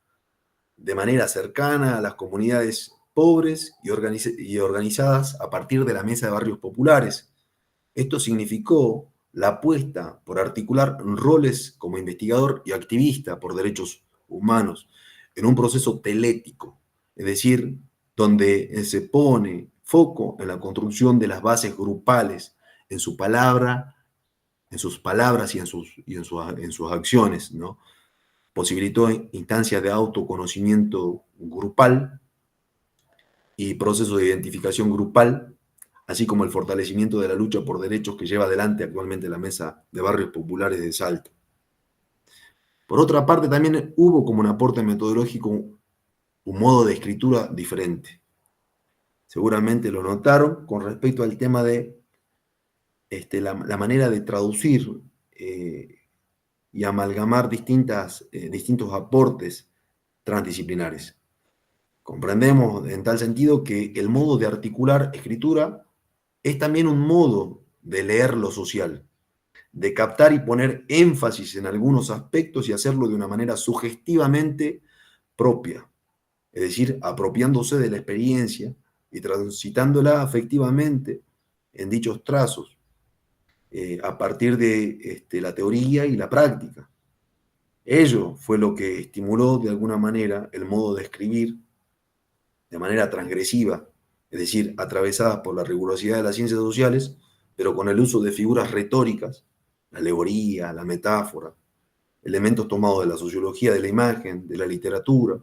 de manera cercana a las comunidades pobres y organizadas a partir de la Mesa de Barrios Populares. Esto significó la apuesta por articular roles como investigador y activista por derechos humanos en un proceso telético, es decir, donde se pone foco en la construcción de las bases grupales, en su palabra, en sus palabras y en sus acciones, ¿no? Posibilitó instancias de autoconocimiento grupal y procesos de identificación grupal, así como el fortalecimiento de la lucha por derechos que lleva adelante actualmente la Mesa de Barrios Populares de Salta. Por otra parte, también hubo como un aporte metodológico un modo de escritura diferente. Seguramente lo notaron con respecto al tema de la manera de traducir y amalgamar distintos aportes transdisciplinares. Comprendemos en tal sentido que el modo de articular escritura es también un modo de leer lo social, de captar y poner énfasis en algunos aspectos y hacerlo de una manera sugestivamente propia, es decir, apropiándose de la experiencia y transitándola afectivamente en dichos trazos, a partir de la teoría y la práctica. Ello fue lo que estimuló de alguna manera el modo de escribir de manera transgresiva, es decir, atravesadas por la rigurosidad de las ciencias sociales, pero con el uso de figuras retóricas, la alegoría, la metáfora, elementos tomados de la sociología de la imagen, de la literatura,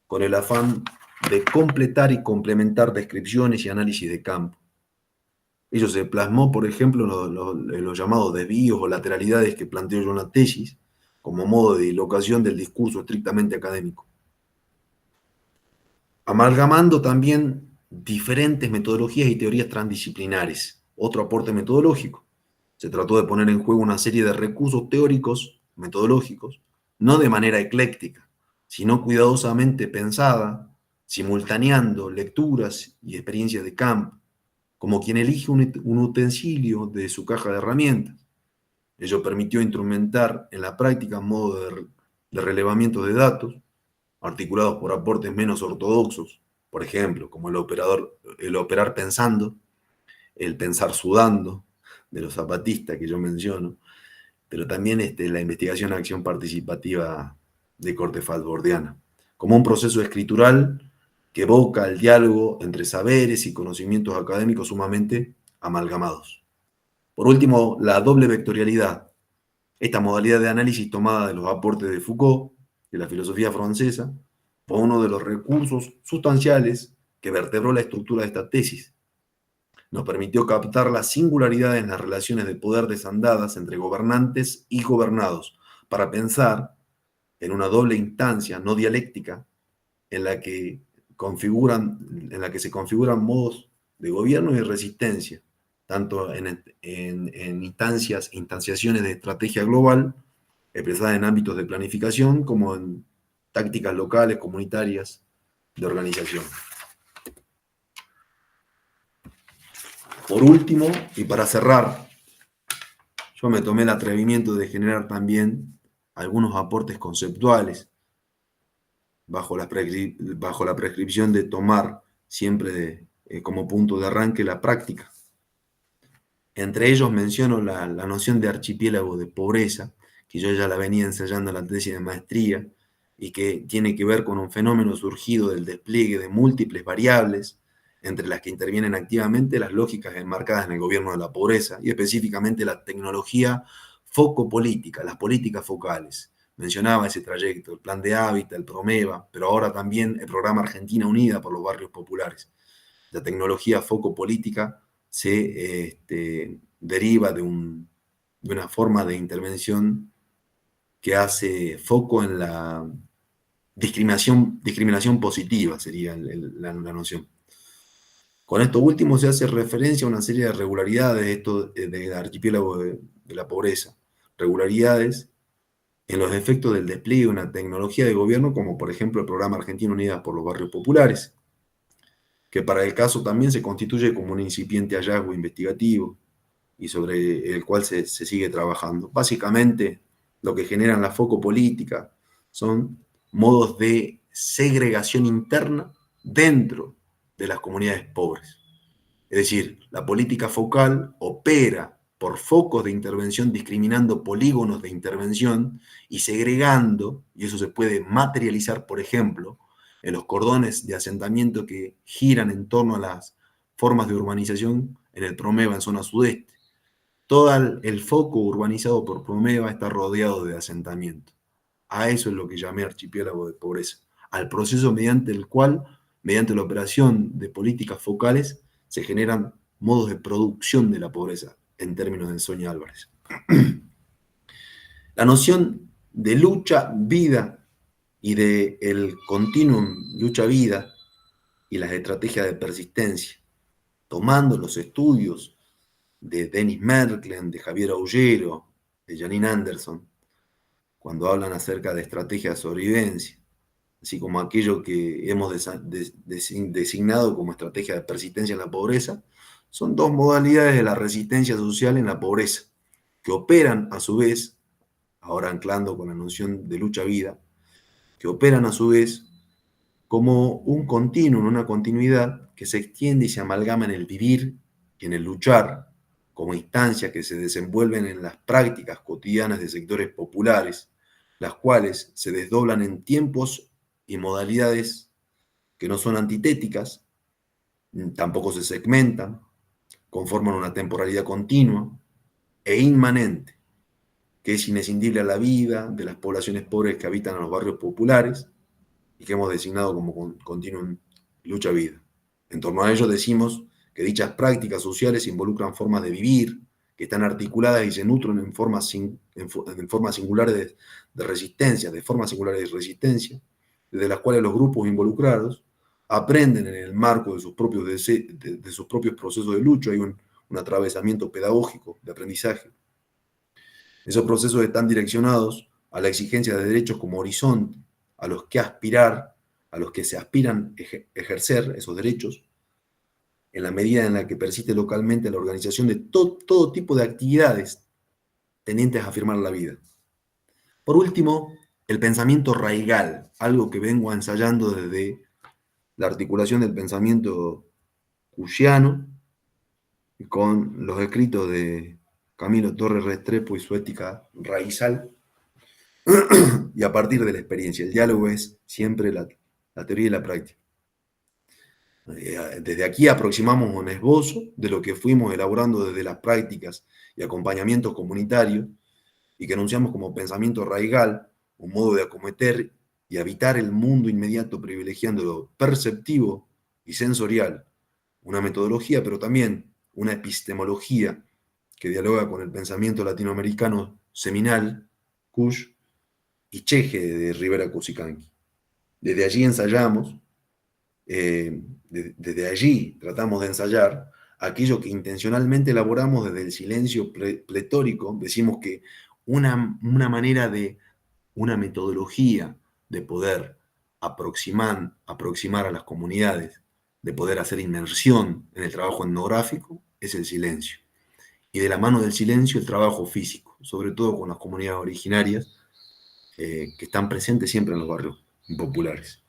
con el afán de completar y complementar descripciones y análisis de campo. Ello se plasmó, por ejemplo, en los llamados desvíos o lateralidades que planteo yo en la tesis, como modo de dislocación del discurso estrictamente académico. Amalgamando también diferentes metodologías y teorías transdisciplinares. Otro aporte metodológico. Se trató de poner en juego una serie de recursos teóricos, metodológicos, no de manera ecléctica, sino cuidadosamente pensada, simultaneando lecturas y experiencias de campo, como quien elige un utensilio de su caja de herramientas. Ello permitió instrumentar en la práctica modos de relevamiento de datos, articulados por aportes menos ortodoxos, por ejemplo, como el operar pensando, el pensar sudando, de los zapatistas que yo menciono, pero también la investigación a acción participativa de corte falbordiana, como un proceso escritural que evoca el diálogo entre saberes y conocimientos académicos sumamente amalgamados. Por último, la doble vectorialidad, esta modalidad de análisis tomada de los aportes de Foucault, de la filosofía francesa, fue uno de los recursos sustanciales que vertebró la estructura de esta tesis. Nos permitió captar las singularidades en las relaciones de poder desandadas entre gobernantes y gobernados, para pensar en una doble instancia no dialéctica en la que se configuran modos de gobierno y resistencia, tanto en instanciaciones de estrategia global, expresadas en ámbitos de planificación, como en tácticas locales, comunitarias, de organización. Por último, y para cerrar, yo me tomé el atrevimiento de generar también algunos aportes conceptuales bajo la prescripción de tomar siempre como punto de arranque la práctica. Entre ellos menciono la noción de archipiélago de pobreza, que yo ya la venía ensayando en la tesis de maestría, y que tiene que ver con un fenómeno surgido del despliegue de múltiples variables, entre las que intervienen activamente las lógicas enmarcadas en el gobierno de la pobreza, y específicamente la tecnología focopolítica, las políticas focales. Mencionaba ese trayecto, el Plan de Hábitat, el PROMEVA, pero ahora también el Programa Argentina Unida por los Barrios Populares. La tecnología focopolítica se deriva de una forma de intervención que hace foco en la discriminación positiva, sería la noción. Con esto último se hace referencia a una serie de regularidades del archipiélago de la pobreza, regularidades en los efectos del despliegue de una tecnología de gobierno, como por ejemplo el Programa Argentina Unidas por los Barrios Populares, que para el caso también se constituye como un incipiente hallazgo investigativo y sobre el cual se sigue trabajando. Básicamente, lo que generan la focopolítica son modos de segregación interna dentro de las comunidades pobres. Es decir, la política focal opera por focos de intervención discriminando polígonos de intervención y segregando, y eso se puede materializar, por ejemplo, en los cordones de asentamiento que giran en torno a las formas de urbanización en el PROMEVA en zona sudeste. Todo el foco urbanizado por PROMEVA está rodeado de asentamiento. A eso es lo que llamé archipiélago de pobreza, al proceso mediante el cual, mediante la operación de políticas focales, se generan modos de producción de la pobreza, en términos de Sonia Álvarez. La noción de lucha, vida y de el continuum lucha-vida y las estrategias de persistencia, tomando los estudios de Dennis Merklen, de Javier Aullero, de Janine Anderson, cuando hablan acerca de estrategias de sobrevivencia, así como aquello que hemos designado como estrategia de persistencia en la pobreza, son dos modalidades de la resistencia social en la pobreza, que operan a su vez, ahora anclando con la noción de lucha-vida, que operan a su vez como un continuum, una continuidad que se extiende y se amalgama en el vivir y en el luchar, como instancias que se desenvuelven en las prácticas cotidianas de sectores populares, las cuales se desdoblan en tiempos y modalidades que no son antitéticas, tampoco se segmentan, conforman una temporalidad continua e inmanente, que es inescindible a la vida de las poblaciones pobres que habitan en los barrios populares y que hemos designado como continuum lucha-vida. En torno a ello decimos que dichas prácticas sociales involucran formas de vivir que están articuladas y se nutren en formas singulares de resistencia, desde las cuales los grupos involucrados aprenden en el marco de sus propios procesos de lucha. Hay un atravesamiento pedagógico de aprendizaje. Esos procesos están direccionados a la exigencia de derechos como horizonte, a los que se aspiran ejercer esos derechos, en la medida en la que persiste localmente la organización de todo tipo de actividades tendientes a afirmar la vida. Por último, el pensamiento raigal, algo que vengo ensayando desde la articulación del pensamiento cushiano con los escritos de Camilo Torres Restrepo y su ética raizal, y a partir de la experiencia. El diálogo es siempre la teoría y la práctica. Desde aquí aproximamos un esbozo de lo que fuimos elaborando desde las prácticas y acompañamientos comunitarios y que enunciamos como pensamiento raigal, un modo de acometer y habitar el mundo inmediato privilegiando lo perceptivo y sensorial, una metodología, pero también una epistemología que dialoga con el pensamiento latinoamericano seminal, Kush, y Cheje de Rivera Cusicanqui. Desde allí ensayamos, desde allí tratamos de ensayar aquello que intencionalmente elaboramos desde el silencio pletórico. Decimos que una manera de, una metodología de poder aproximar a las comunidades, de poder hacer inmersión en el trabajo etnográfico, es el silencio. Y de la mano del silencio el trabajo físico, sobre todo con las comunidades originarias, que están presentes siempre en los barrios populares,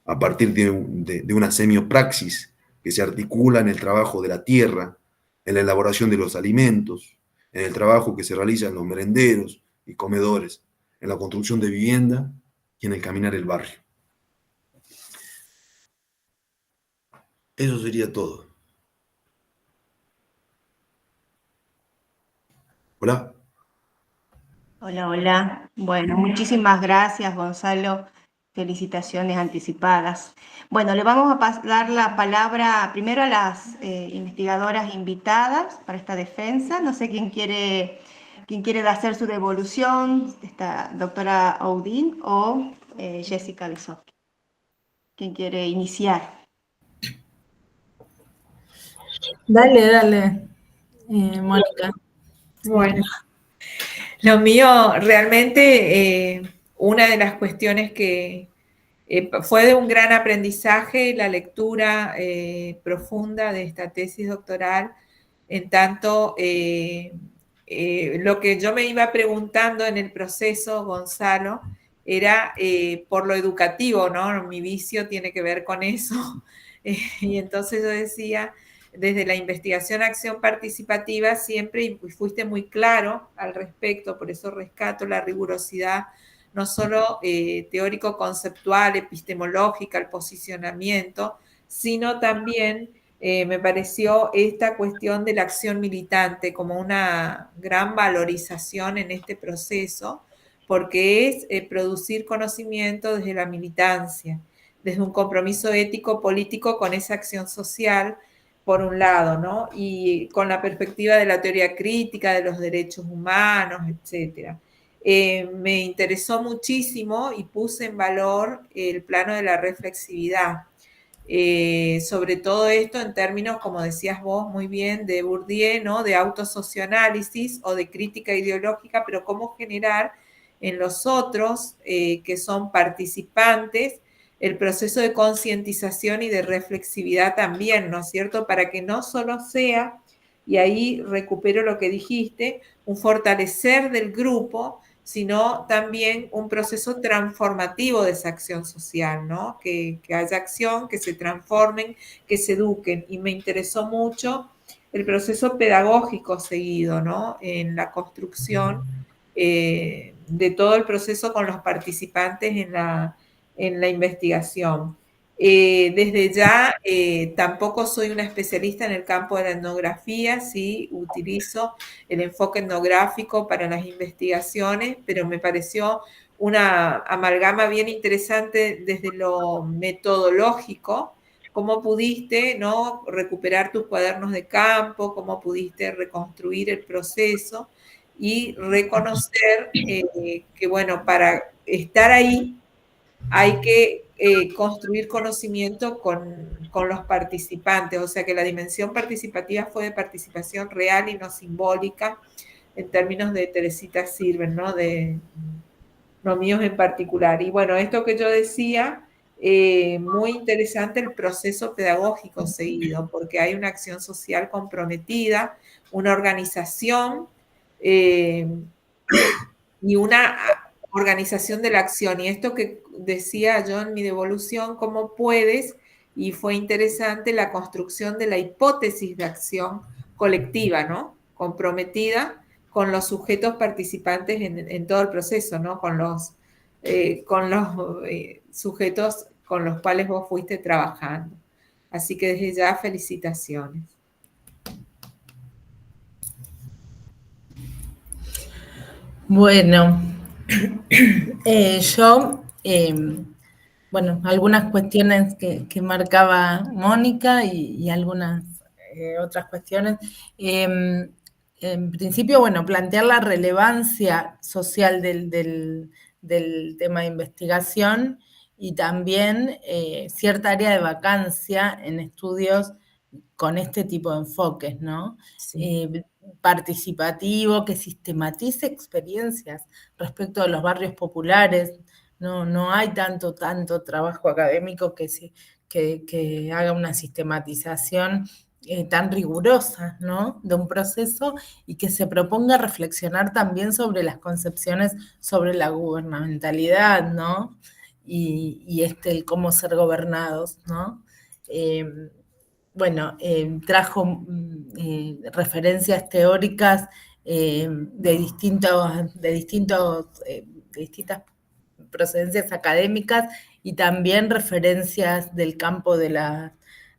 a partir de una semiopraxis que se articula en el trabajo de la tierra, en la elaboración de los alimentos, en el trabajo que se realiza en los merenderos y comedores, en la construcción de vivienda y en el caminar el barrio. Eso sería todo. Hola. Hola, hola. Bueno, muchísimas gracias, Gonzalo. Felicitaciones anticipadas. Bueno, le vamos a dar la palabra primero a las investigadoras invitadas para esta defensa. No sé quién quiere hacer su devolución, esta doctora Audin o Jessica Lisowski. ¿Quién quiere iniciar? Dale, Mónica. Bueno, lo mío realmente, una de las cuestiones que fue de un gran aprendizaje, la lectura profunda de esta tesis doctoral, en tanto lo que yo me iba preguntando en el proceso, Gonzalo, era por lo educativo, ¿no? Mi vicio tiene que ver con eso. Y entonces yo decía, desde la investigación acción participativa siempre, y fuiste muy claro al respecto, por eso rescato la rigurosidad, no solo teórico-conceptual, epistemológica, el posicionamiento, sino también me pareció esta cuestión de la acción militante como una gran valorización en este proceso, porque es producir conocimiento desde la militancia, desde un compromiso ético-político con esa acción social, por un lado, ¿no? Y con la perspectiva de la teoría crítica, de los derechos humanos, etcétera. Me interesó muchísimo y puse en valor el plano de la reflexividad. Sobre todo esto en términos, como decías vos muy bien, de Bourdieu, ¿no? De autosocioanálisis o de crítica ideológica, pero cómo generar en los otros, que son participantes, el proceso de concientización y de reflexividad también, ¿no es cierto? Para que no solo sea, y ahí recupero lo que dijiste, un fortalecer del grupo, sino también un proceso transformativo de esa acción social, ¿no? Que haya acción, que se transformen, que se eduquen. Y me interesó mucho el proceso pedagógico seguido, ¿no? En la construcción de todo el proceso con los participantes en la investigación. Desde ya, tampoco soy una especialista en el campo de la etnografía, sí utilizo el enfoque etnográfico para las investigaciones, pero me pareció una amalgama bien interesante desde lo metodológico, cómo pudiste, ¿no? Recuperar tus cuadernos de campo, cómo pudiste reconstruir el proceso y reconocer que, bueno, para estar ahí hay que construir conocimiento con los participantes, o sea que la dimensión participativa fue de participación real y no simbólica, en términos de Teresita Sirven, ¿no? De los míos en particular. Y bueno, esto que yo decía, muy interesante el proceso pedagógico seguido, porque hay una acción social comprometida, una organización y una organización de la acción. Y esto que decía yo en mi devolución, cómo puedes, y fue interesante la construcción de la hipótesis de acción colectiva, ¿no? Comprometida con los sujetos participantes en todo el proceso, ¿no? Con los sujetos con los cuales vos fuiste trabajando. Así que desde ya, felicitaciones. Bueno, yo, bueno, algunas cuestiones que marcaba Mónica y algunas otras cuestiones. En principio, bueno, plantear la relevancia social del tema de investigación y también cierta área de vacancia en estudios con este tipo de enfoques, ¿no? Sí. Participativo, que sistematice experiencias respecto de los barrios populares. No hay tanto trabajo académico que haga una sistematización tan rigurosa, ¿no? De un proceso y que se proponga reflexionar también sobre las concepciones sobre la gubernamentalidad, ¿no? y el cómo ser gobernados, ¿no? Bueno, trajo referencias teóricas de distintas procedencias académicas y también referencias del campo de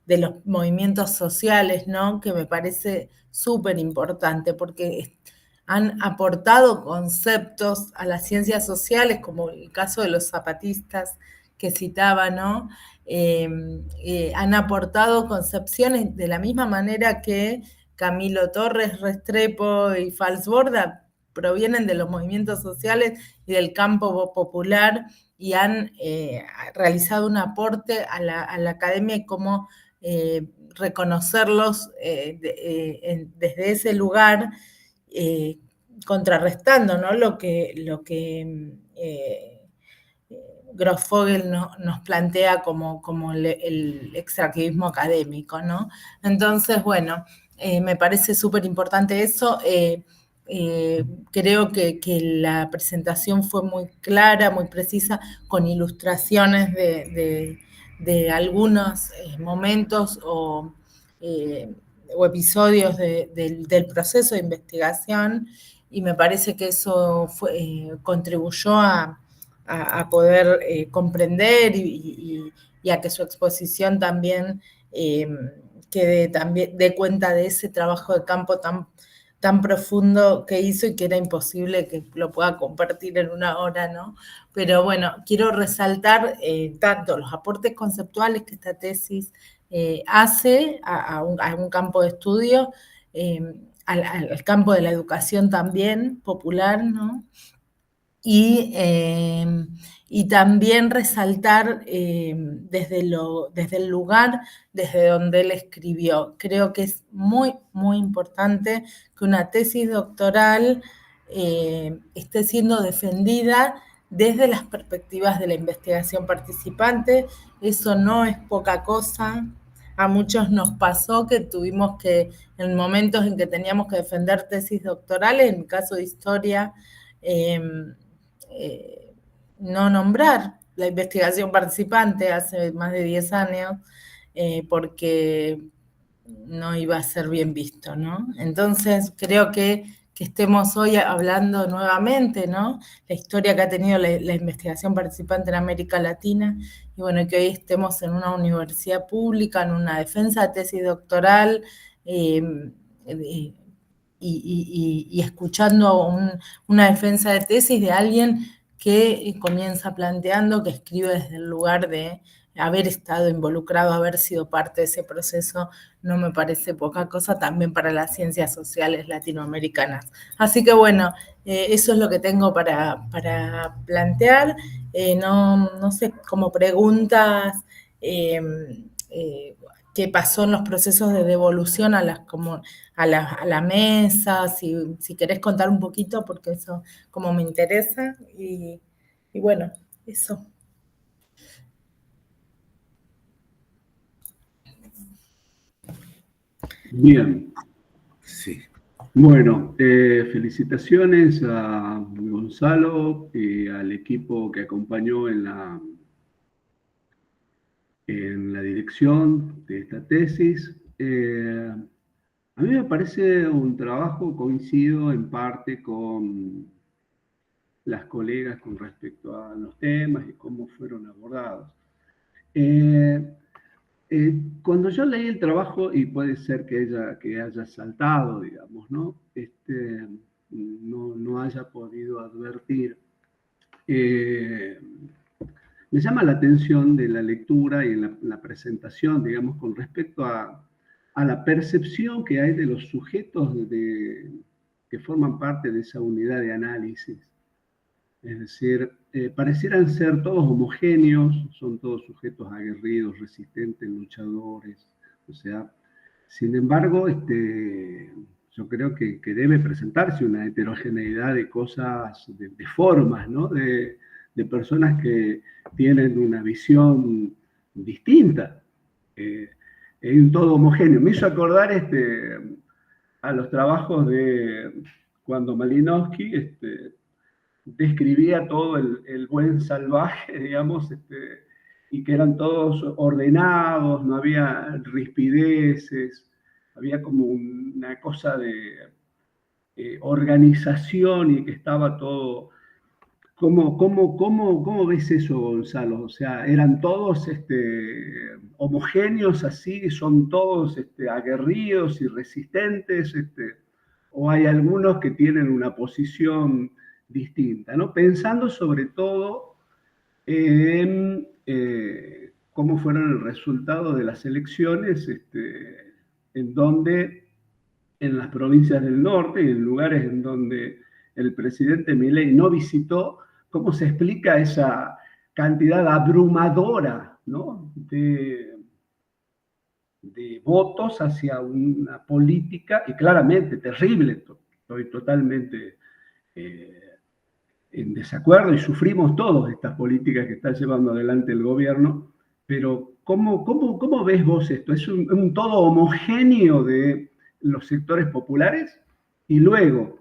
los movimientos sociales, ¿no? Que me parece súper importante porque han aportado conceptos a las ciencias sociales, como el caso de los zapatistas que citaba, ¿no? Han aportado concepciones de la misma manera que Camilo Torres Restrepo y Falsborda provienen de los movimientos sociales y del campo popular y han realizado un aporte a la academia y cómo reconocerlos desde ese lugar, contrarrestando, ¿no? lo que Grossfogel nos plantea como el extractivismo académico, ¿no? Entonces, bueno, me parece súper importante eso. Creo que la presentación fue muy clara, muy precisa, con ilustraciones de algunos momentos o episodios del proceso de investigación, y me parece que eso contribuyó a poder comprender y a que su exposición también dé cuenta de ese trabajo de campo tan profundo que hizo y que era imposible que lo pueda compartir en una hora, ¿no? Pero bueno, quiero resaltar tanto los aportes conceptuales que esta tesis hace a un campo de estudio, al campo de la educación también popular, ¿no? Y también resaltar desde el lugar desde donde él escribió. Creo que es muy, muy importante que una tesis doctoral esté siendo defendida desde las perspectivas de la investigación participante. Eso no es poca cosa. A muchos nos pasó que tuvimos que, en momentos en que teníamos que defender tesis doctorales, en mi caso de historia, no nombrar la investigación participante hace más de 10 años, porque no iba a ser bien visto, ¿no? Entonces, creo que estemos hoy hablando nuevamente, ¿no? La historia que ha tenido la investigación participante en América Latina, y bueno, que hoy estemos en una universidad pública, en una defensa de tesis doctoral, y escuchando una defensa de tesis de alguien que comienza planteando, que escribe desde el lugar de haber estado involucrado, haber sido parte de ese proceso, no me parece poca cosa también para las ciencias sociales latinoamericanas. Así que bueno, eso es lo que tengo para plantear. No sé, como preguntas, qué pasó en los procesos de devolución a la mesa, si querés contar un poquito, porque eso como me interesa, y bueno, eso. Bien. Sí. Bueno, felicitaciones a Gonzalo y al equipo que acompañó en la dirección de esta tesis. A mí me parece un trabajo, coincido en parte con las colegas con respecto a los temas y cómo fueron abordados. Cuando yo leí el trabajo, y puede ser que haya saltado, digamos, ¿no? No haya podido advertir, me llama la atención de la lectura y en la presentación, digamos, con respecto a la percepción que hay de los sujetos que forman parte de esa unidad de análisis. Es decir, parecieran ser todos homogéneos, son todos sujetos aguerridos, resistentes, luchadores. O sea, sin embargo, yo creo que debe presentarse una heterogeneidad de cosas, de formas, ¿no? De personas que tienen una visión distinta. Hay un todo homogéneo. Me hizo acordar a los trabajos de cuando Malinowski describía todo el buen salvaje, digamos, y que eran todos ordenados, no había rispideces, había como una cosa de organización y que estaba todo. ¿Cómo ves eso, Gonzalo? O sea, ¿eran todos homogéneos así? ¿Son todos aguerridos y resistentes? ¿O hay algunos que tienen una posición distinta? ¿No? Pensando sobre todo en cómo fueron el resultado de las elecciones, en donde en las provincias del norte y en lugares en donde el presidente Milei no visitó, ¿cómo se explica esa cantidad abrumadora, ¿no?, de votos hacia una política, y claramente terrible? Estoy totalmente en desacuerdo y sufrimos todos estas políticas que está llevando adelante el gobierno, pero ¿cómo ves vos esto? ¿Es un todo homogéneo de los sectores populares? Y luego,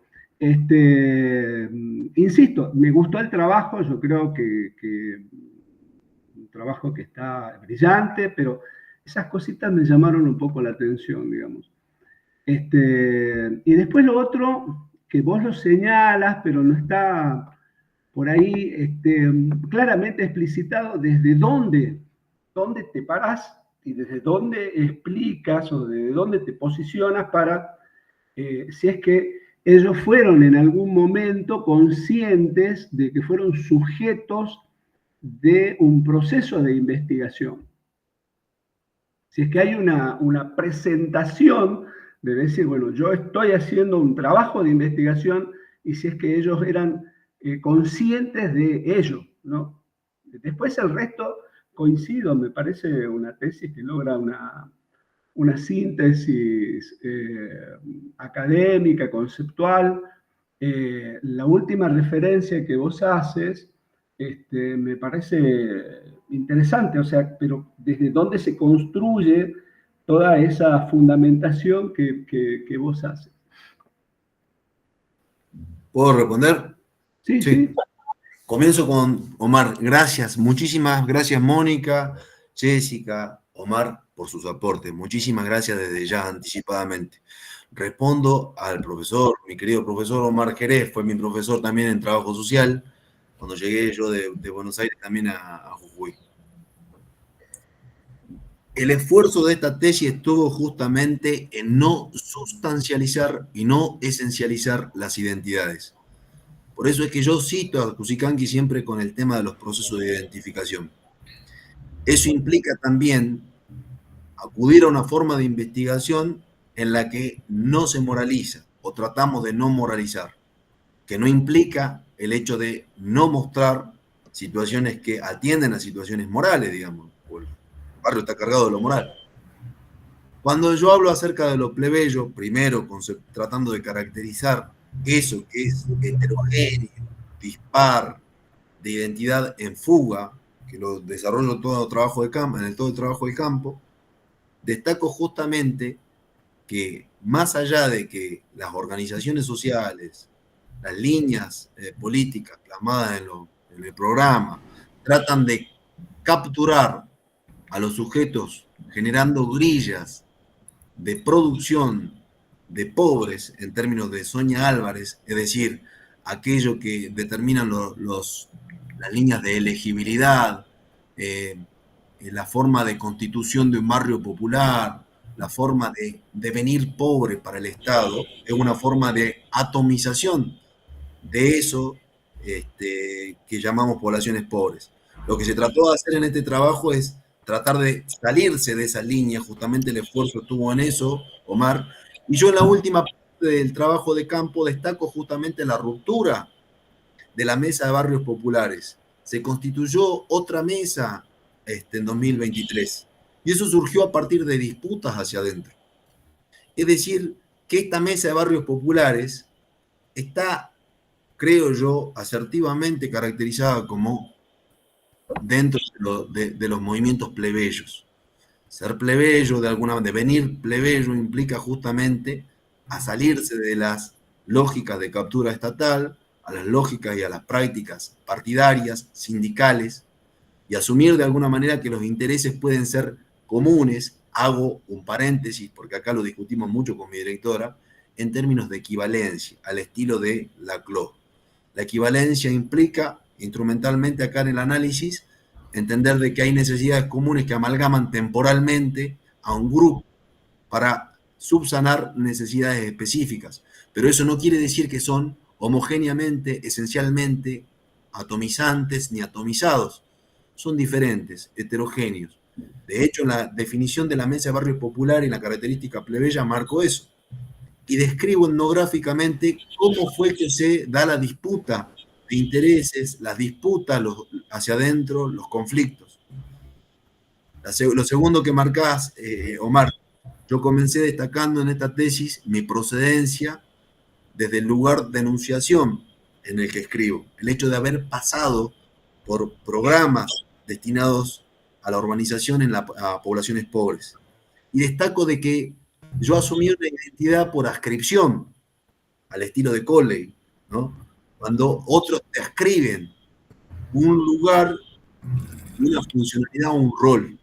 insisto, me gustó el trabajo, yo creo que un trabajo que está brillante, pero esas cositas me llamaron un poco la atención, digamos. Y después lo otro, que vos lo señalas, pero no está por ahí claramente explicitado desde dónde te parás y desde dónde explicas o desde dónde te posicionas para, si es que ellos fueron en algún momento conscientes de que fueron sujetos de un proceso de investigación. Si es que hay una presentación de decir, bueno, yo estoy haciendo un trabajo de investigación, y si es que ellos eran conscientes de ello, ¿no? Después el resto, coincido, me parece una tesis que logra una síntesis académica, conceptual. La última referencia que vos haces me parece interesante, o sea, pero desde dónde se construye toda esa fundamentación que vos haces. ¿Puedo responder? Sí, sí. Comienzo con Omar. Gracias, muchísimas gracias, Mónica, Jessica, Omar, por sus aportes. Muchísimas gracias desde ya, anticipadamente. Respondo al profesor, mi querido profesor Omar Jerez, fue mi profesor también en trabajo social, cuando llegué yo de Buenos Aires también a Jujuy. El esfuerzo de esta tesis estuvo justamente en no sustancializar y no esencializar las identidades. Por eso es que yo cito a Cusicanqui siempre con el tema de los procesos de identificación. Eso implica también acudir a una forma de investigación en la que no se moraliza, o tratamos de no moralizar, que no implica el hecho de no mostrar situaciones que atienden a situaciones morales, digamos. El barrio está cargado de lo moral. Cuando yo hablo acerca de lo plebeyo, primero tratando de caracterizar eso que es heterogéneo, dispar, de identidad en fuga, que lo desarrollo todo trabajo de campo, en todo el trabajo de campo, destaco justamente que más allá de que las organizaciones sociales, las líneas políticas plasmadas en el programa, tratan de capturar a los sujetos generando grillas de producción de pobres en términos de Sonia Álvarez, es decir, aquello que determinan las líneas de elegibilidad, la forma de constitución de un barrio popular, la forma de devenir pobre para el Estado, es una forma de atomización de eso que llamamos poblaciones pobres. Lo que se trató de hacer en este trabajo es tratar de salirse de esa línea, justamente el esfuerzo estuvo en eso, Omar, y yo en la última parte del trabajo de campo destaco justamente la ruptura de la mesa de barrios populares. Se constituyó otra mesa en 2023, y eso surgió a partir de disputas hacia adentro. Es decir, que esta mesa de barrios populares está, creo yo, asertivamente caracterizada como dentro de los movimientos plebeyos. Ser plebeyo, devenir plebeyo implica justamente a salirse de las lógicas de captura estatal, a las lógicas y a las prácticas partidarias, sindicales, y asumir de alguna manera que los intereses pueden ser comunes. Hago un paréntesis, porque acá lo discutimos mucho con mi directora, en términos de equivalencia, al estilo de Laclau. La equivalencia implica, instrumentalmente acá en el análisis, entender de que hay necesidades comunes que amalgaman temporalmente a un grupo para subsanar necesidades específicas. Pero eso no quiere decir que son homogéneamente, esencialmente, atomizantes ni atomizados. Son diferentes, heterogéneos. De hecho, en la definición de la Mesa de Barrios Populares y la característica plebeya marco eso. Y describo etnográficamente cómo fue que se da la disputa de intereses, las disputas hacia adentro, los conflictos. Lo segundo que marcás, Omar, yo comencé destacando en esta tesis mi procedencia desde el lugar de enunciación en el que escribo. El hecho de haber pasado por programas destinados a la urbanización a poblaciones pobres. Y destaco de que yo asumí una identidad por ascripción, al estilo de Colley, ¿no? Cuando otros te ascriben un lugar, una funcionalidad o un rol.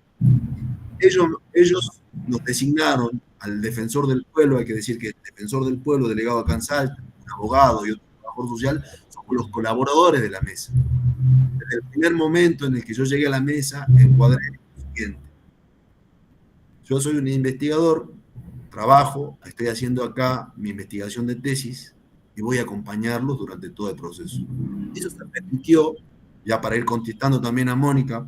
Ellos nos designaron al defensor del pueblo, hay que decir que el defensor del pueblo, delegado acá en Salta, un abogado y otro trabajador social, somos los colaboradores de la mesa. Desde el primer momento en el que yo llegué a la mesa, encuadré lo siguiente. Yo soy un investigador, trabajo, estoy haciendo acá mi investigación de tesis y voy a acompañarlos durante todo el proceso. Eso se repitió, ya para ir contestando también a Mónica,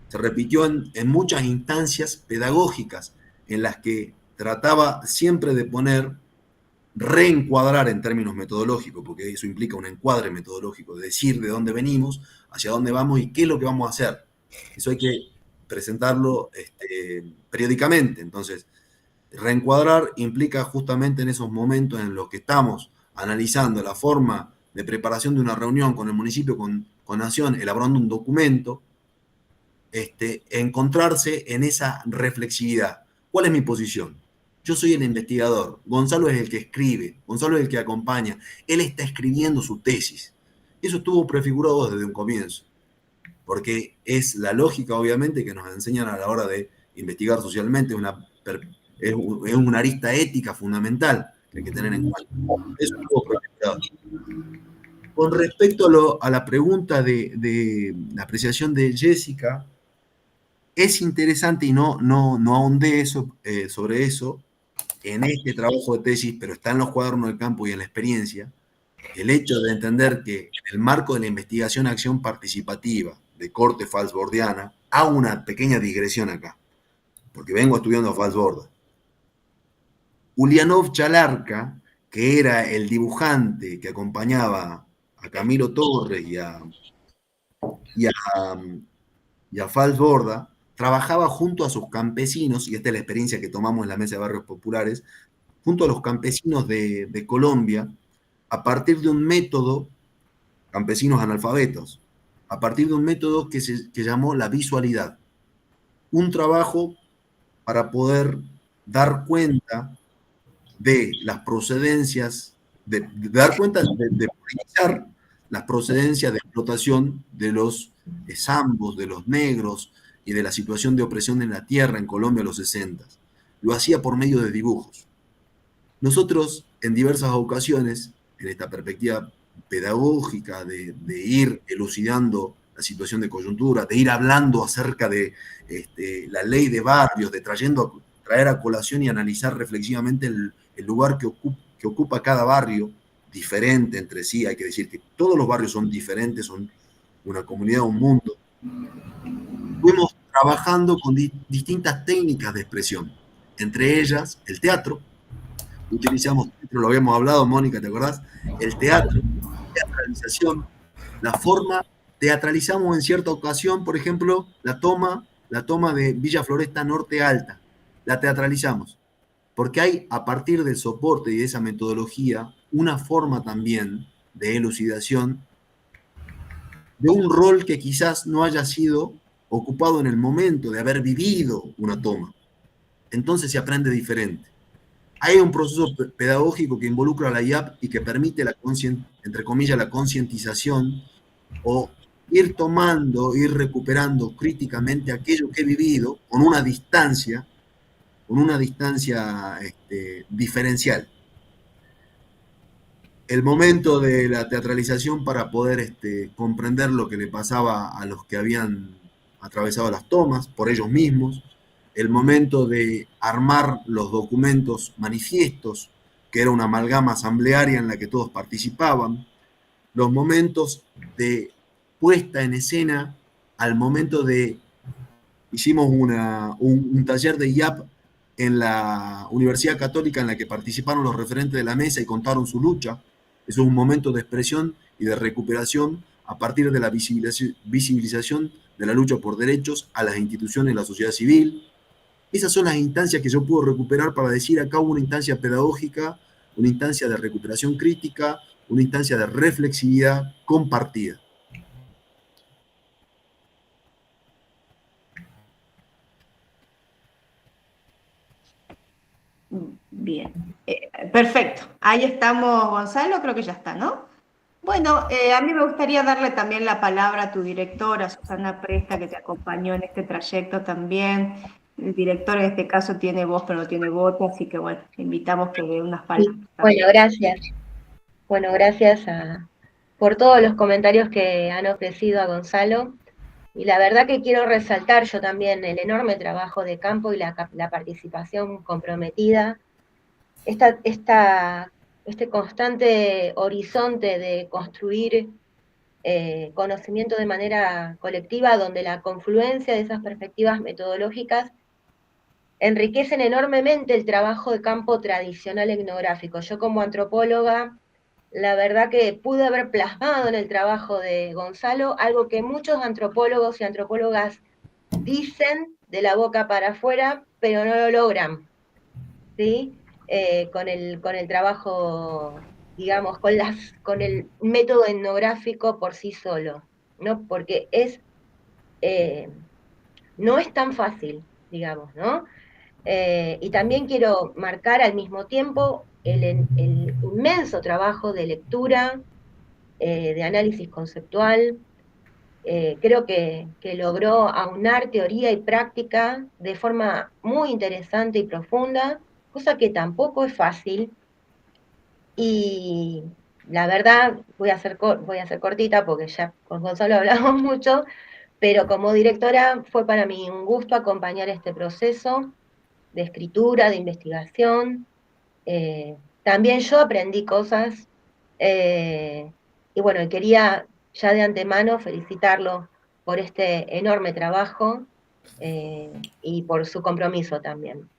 se repitió en muchas instancias pedagógicas en las que trataba siempre de reencuadrar en términos metodológicos, porque eso implica un encuadre metodológico, de decir de dónde venimos, hacia dónde vamos y qué es lo que vamos a hacer. Eso hay que presentarlo periódicamente. Entonces, reencuadrar implica justamente en esos momentos en los que estamos analizando la forma de preparación de una reunión con el municipio, con Nación, elaborando un documento, encontrarse en esa reflexividad. ¿Cuál es mi posición? Yo soy el investigador, Gonzalo es el que escribe, Gonzalo es el que acompaña, él está escribiendo su tesis. Eso estuvo prefigurado desde un comienzo, porque es la lógica, obviamente, que nos enseñan a la hora de investigar socialmente, es una arista ética fundamental que hay que tener en cuenta. Eso estuvo prefigurado. Con respecto a la pregunta de la apreciación de Jessica, es interesante y no ahondé sobre eso en este trabajo de tesis, pero está en los cuadernos del campo y en la experiencia, el hecho de entender que en el marco de la investigación acción participativa de corte falsbordiana, hago una pequeña digresión acá, porque vengo estudiando Falsborda. Ulianov Chalarca, que era el dibujante que acompañaba a Camilo Torres y a Falsborda, trabajaba junto a sus campesinos, y esta es la experiencia que tomamos en la Mesa de Barrios Populares, junto a los campesinos de Colombia, a partir de un método, campesinos analfabetos, a partir de un método que llamó la visualidad. Un trabajo para poder dar cuenta de las procedencias, de dar cuenta de priorizar las procedencias de explotación de los zambos, de los negros y de la situación de opresión en la tierra en Colombia en los 60. Lo hacía por medio de dibujos. Nosotros, en diversas ocasiones, en esta perspectiva pedagógica de ir elucidando la situación de coyuntura, de ir hablando acerca de la ley de barrios, de traer a colación y analizar reflexivamente el lugar que ocupa cada barrio, diferente entre sí, hay que decir que todos los barrios son diferentes, son una comunidad, un mundo. Fuimos trabajando con distintas técnicas de expresión, entre ellas el teatro. Utilizamos, lo habíamos hablado, Mónica, ¿te acordás? El teatro, teatralización, la forma, teatralizamos en cierta ocasión, por ejemplo, la toma de Villa Floresta Norte Alta, la teatralizamos, porque hay, a partir del soporte y de esa metodología, una forma también de elucidación de un rol que quizás no haya sido ocupado en el momento de haber vivido una toma. Entonces se aprende diferente. hay un proceso pedagógico que involucra a la IAP y que permite entre comillas, la concientización o ir tomando, ir recuperando críticamente aquello que he vivido con una distancia diferencial. El momento de la teatralización para poder comprender lo que le pasaba a los que habían atravesado las tomas por ellos mismos, el momento de armar los documentos manifiestos, que era una amalgama asamblearia en la que todos participaban, los momentos de puesta en escena, al momento de... Hicimos un taller de IAP en la Universidad Católica en la que participaron los referentes de la mesa y contaron su lucha. Eso es un momento de expresión y de recuperación a partir de la visibilización de la lucha por derechos a las instituciones de la sociedad civil. Esas son las instancias que yo puedo recuperar para decir acá hubo una instancia pedagógica, una instancia de recuperación crítica, una instancia de reflexividad compartida. Bien, perfecto. Ahí estamos, Gonzalo, creo que ya está, ¿no? Bueno, a mí me gustaría darle también la palabra a tu directora, Susana Presta, que te acompañó en este trayecto también. El director en este caso tiene voz, pero no tiene voto, así que bueno, invitamos que dé unas palabras. Bueno, gracias. Bueno, gracias por todos los comentarios que han ofrecido a Gonzalo. Y la verdad que quiero resaltar yo también el enorme trabajo de campo y la participación comprometida. Este constante horizonte de construir conocimiento de manera colectiva, donde la confluencia de esas perspectivas metodológicas enriquecen enormemente el trabajo de campo tradicional etnográfico. Yo como antropóloga, la verdad que pude haber plasmado en el trabajo de Gonzalo algo que muchos antropólogos y antropólogas dicen de la boca para afuera, pero no lo logran, ¿sí? Con el trabajo, digamos, con el método etnográfico por sí solo, ¿no? Porque no es tan fácil, digamos, ¿no? Y también quiero marcar al mismo tiempo el inmenso trabajo de lectura, de análisis conceptual. Creo que logró aunar teoría y práctica de forma muy interesante y profunda, cosa que tampoco es fácil. Y la verdad, voy a ser cortita porque ya con Gonzalo hablamos mucho, pero como directora fue para mí un gusto acompañar este proceso de escritura, de investigación. También yo aprendí cosas, y bueno, quería ya de antemano felicitarlo por este enorme trabajo y por su compromiso también.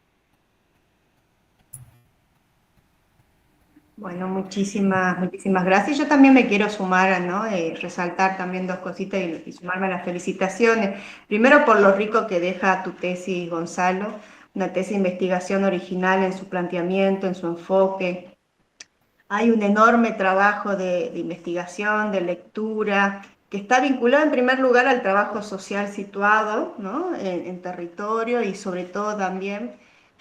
Bueno, muchísimas gracias. Yo también me quiero sumar, ¿no? Resaltar también dos cositas y sumarme a las felicitaciones. Primero por lo rico que deja tu tesis, Gonzalo, una tesis de investigación original en su planteamiento, en su enfoque. Hay un enorme trabajo de investigación, de lectura, que está vinculado en primer lugar al trabajo social situado, ¿no? en territorio y sobre todo también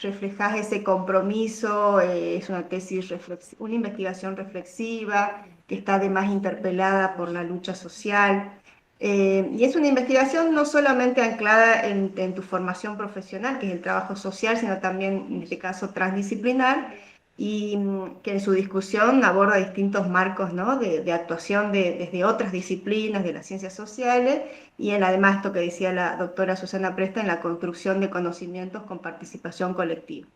reflejas ese compromiso, es una tesis, una investigación reflexiva que está además interpelada por la lucha social. Y es una investigación no solamente anclada en tu formación profesional, que es el trabajo social, sino también, en este caso, transdisciplinar, y que en su discusión aborda distintos marcos, ¿no? de actuación desde otras disciplinas de las ciencias sociales y además esto que decía la doctora Susana Presta en la construcción de conocimientos con participación colectiva.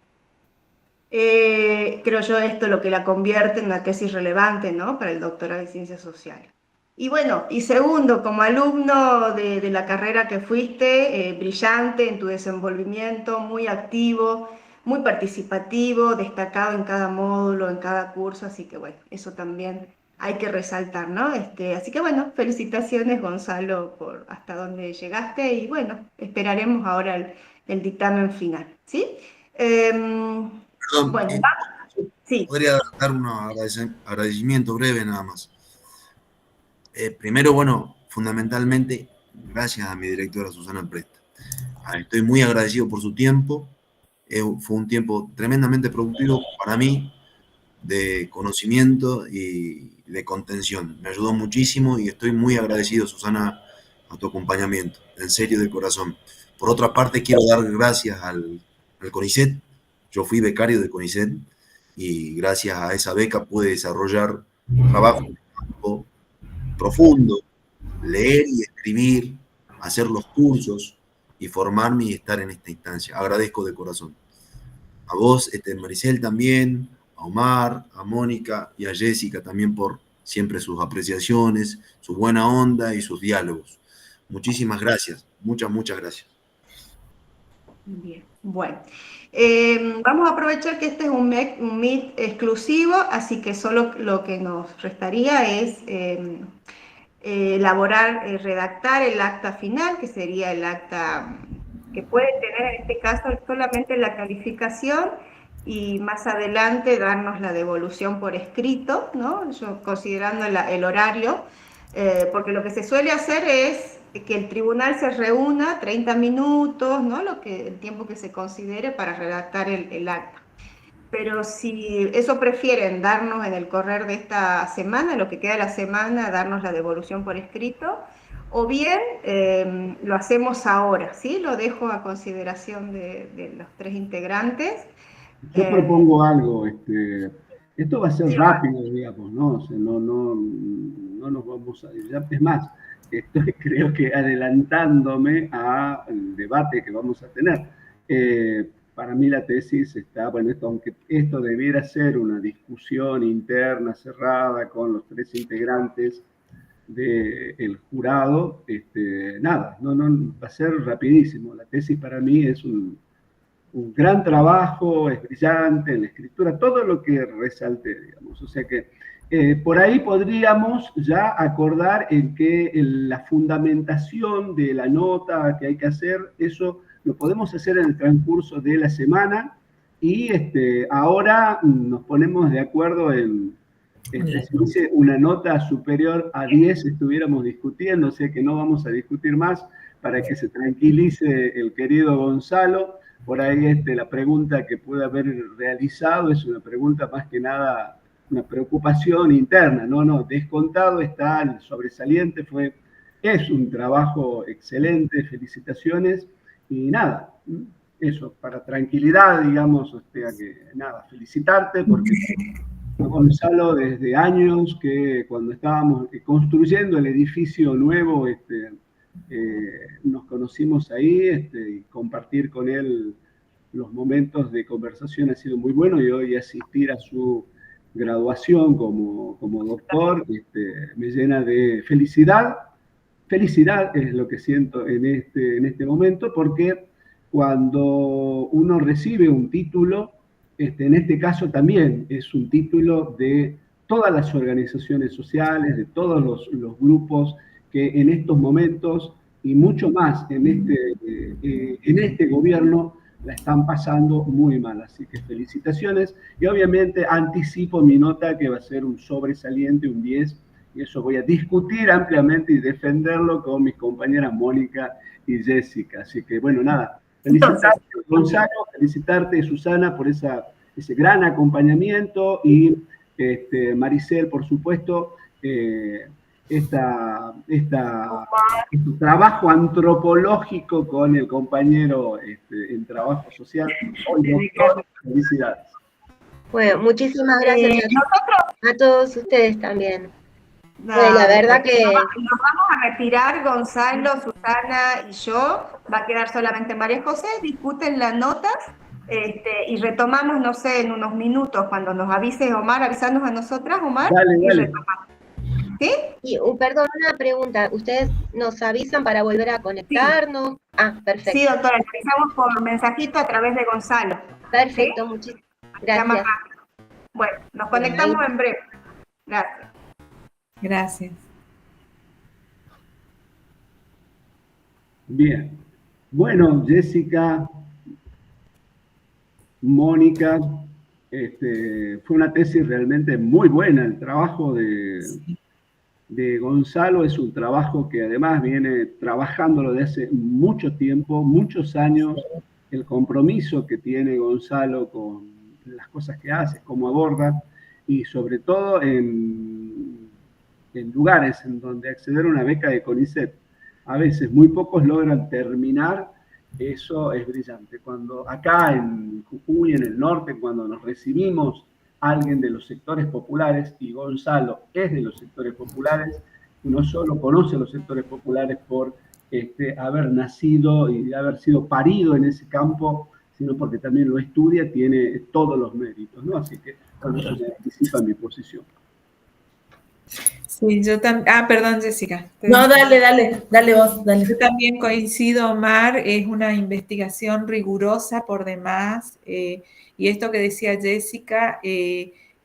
Creo yo esto lo que la convierte en una tesis relevante, ¿no? para el doctorado de ciencias sociales. Y bueno, y segundo, como alumno de la carrera que fuiste, brillante en tu desenvolvimiento, muy activo, muy participativo, destacado en cada módulo, en cada curso, así que bueno, eso también hay que resaltar, ¿no? Así que bueno, felicitaciones Gonzalo por hasta dónde llegaste y bueno, esperaremos ahora el dictamen final, ¿sí? Perdón, Bueno, sí. podría dar un agradecimiento breve nada más. Primero, bueno, fundamentalmente, gracias a mi directora Susana Presta. Estoy muy agradecido por su tiempo, Fue un tiempo tremendamente productivo para mí, de conocimiento y de contención. Me ayudó muchísimo y estoy muy agradecido, Susana, a tu acompañamiento, en serio, de corazón. Por otra parte, quiero dar gracias al CONICET. Yo fui becario de CONICET y gracias a esa beca pude desarrollar un trabajo de campo profundo, leer y escribir, hacer los cursos y formarme y estar en esta instancia. Agradezco de corazón. A vos, Maricel, también, a Omar, a Mónica y a Jessica también por siempre sus apreciaciones, su buena onda y sus diálogos. Muchísimas gracias, muchas gracias. Bien, bueno. Vamos a aprovechar que este es un Meet exclusivo, así que solo lo que nos restaría es elaborar, redactar el acta final, que sería el acta que puede tener en este caso solamente la calificación y más adelante darnos la devolución por escrito, ¿no? Yo considerando el horario, porque lo que se suele hacer es que el tribunal se reúna 30 minutos, ¿no? El tiempo que se considere para redactar el acta. Pero si eso prefieren darnos en el correr de esta semana, lo que queda de la semana, darnos la devolución por escrito, o bien lo hacemos ahora, ¿sí? Lo dejo a consideración de los tres integrantes. Yo propongo algo, esto va a ser rápido, digamos, ¿no? O sea, no nos vamos a... es más, estoy creo que adelantándome al debate que vamos a tener. Para mí la tesis está, bueno, aunque esto debiera ser una discusión interna, cerrada, con los tres integrantes del jurado, nada, no, va a ser rapidísimo. La tesis para mí es un gran trabajo, es brillante en la escritura, todo lo que resalté, digamos. O sea que por ahí podríamos ya acordar en que la fundamentación de la nota que hay que hacer, eso lo podemos hacer en el transcurso de la semana y ahora nos ponemos de acuerdo en, si dice una nota superior a 10 estuviéramos discutiendo, o sea que no vamos a discutir más para que se tranquilice el querido Gonzalo. Por ahí la pregunta que puede haber realizado es una pregunta más que nada, una preocupación interna, no, descontado está, el sobresaliente es un trabajo excelente, felicitaciones, y nada, eso, para tranquilidad, digamos, nada, felicitarte, porque Gonzalo, desde años que cuando estábamos construyendo el edificio nuevo, nos conocimos ahí, y compartir con él los momentos de conversación ha sido muy bueno, y hoy asistir a su graduación como doctor me llena de felicidad. Felicidad es lo que siento en este momento, porque cuando uno recibe un título, en este caso también es un título de todas las organizaciones sociales, de todos los grupos que en estos momentos y mucho más en este gobierno la están pasando muy mal. Así que felicitaciones, y obviamente anticipo mi nota que va a ser un sobresaliente, un 10, y eso voy a discutir ampliamente y defenderlo con mis compañeras Mónica y Jessica. Así que bueno, nada, felicitarte Gonzalo, felicitarte Susana por ese gran acompañamiento, y Maricel, por supuesto, este trabajo antropológico con el compañero en trabajo social. Doctor, felicidades. Bueno, muchísimas gracias a todos ustedes también. La verdad que... Nos vamos a retirar, Gonzalo, Susana y yo. Va a quedar solamente María José. Discuten las notas y retomamos, no sé, en unos minutos, cuando nos avise Omar, avisarnos a nosotras, Omar. Dale. Y retomamos. ¿Sí? Y, perdón, una pregunta. ¿Ustedes nos avisan para volver a conectarnos? Sí. Ah, perfecto. Sí, doctora, avisamos por mensajito a través de Gonzalo. Perfecto, ¿Sí? Muchísimas gracias. Bueno, nos conectamos en breve. Gracias. Gracias. Bien. Bueno, Jessica, Mónica, fue una tesis realmente muy buena. El trabajo de Gonzalo es un trabajo que además viene trabajándolo de hace mucho tiempo, muchos años, el compromiso que tiene Gonzalo con las cosas que hace, cómo aborda, y sobre todo en lugares en donde acceder a una beca de CONICET, a veces muy pocos logran terminar. Eso es brillante. Cuando acá en Jujuy, en el norte, cuando nos recibimos alguien de los sectores populares, y Gonzalo es de los sectores populares, y no solo conoce los sectores populares por haber nacido y haber sido parido en ese campo, sino porque también lo estudia, tiene todos los méritos, ¿no? Así que, bueno, eso me anticipa mi posición. Sí, yo también. Perdón, Jessica. No, dale vos, dale. Yo también coincido, Omar, es una investigación rigurosa por demás, y esto que decía Jessica,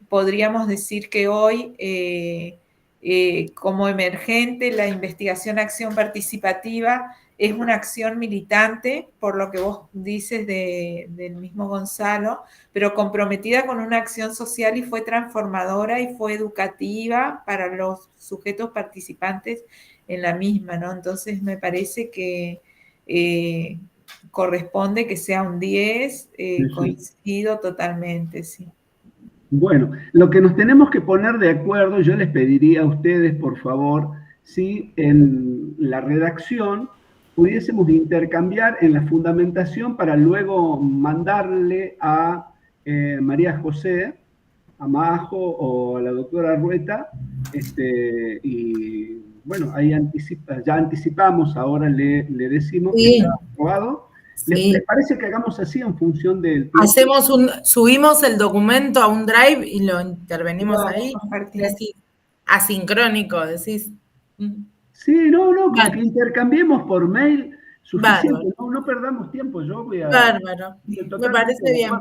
podríamos decir que hoy, como emergente, la investigación acción participativa es una acción militante, por lo que vos dices del mismo Gonzalo, pero comprometida con una acción social, y fue transformadora y fue educativa para los sujetos participantes en la misma, ¿no? Entonces me parece que corresponde que sea un 10, Sí. coincido totalmente, sí. Bueno, lo que nos tenemos que poner de acuerdo, yo les pediría a ustedes, por favor, si en la redacción pudiésemos intercambiar en la fundamentación para luego mandarle a María José, a Majo o a la doctora Rueta, y bueno, ahí ya anticipamos, ahora le decimos que está aprobado. Sí. ¿Les parece que hagamos así en función del tiempo? Subimos el documento a un drive y lo intervenimos ahí. Compartimos. Decís, asincrónico, decís. Sí, no, que intercambiemos por mail suficiente, Bárbaro. no perdamos tiempo. Yo voy a... Bárbaro. Me parece bien.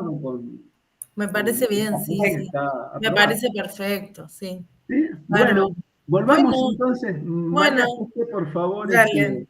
Me parece bien, sí. Me parece perfecto, sí. ¿Sí? Bueno, volvamos entonces. María José, por favor. Dale.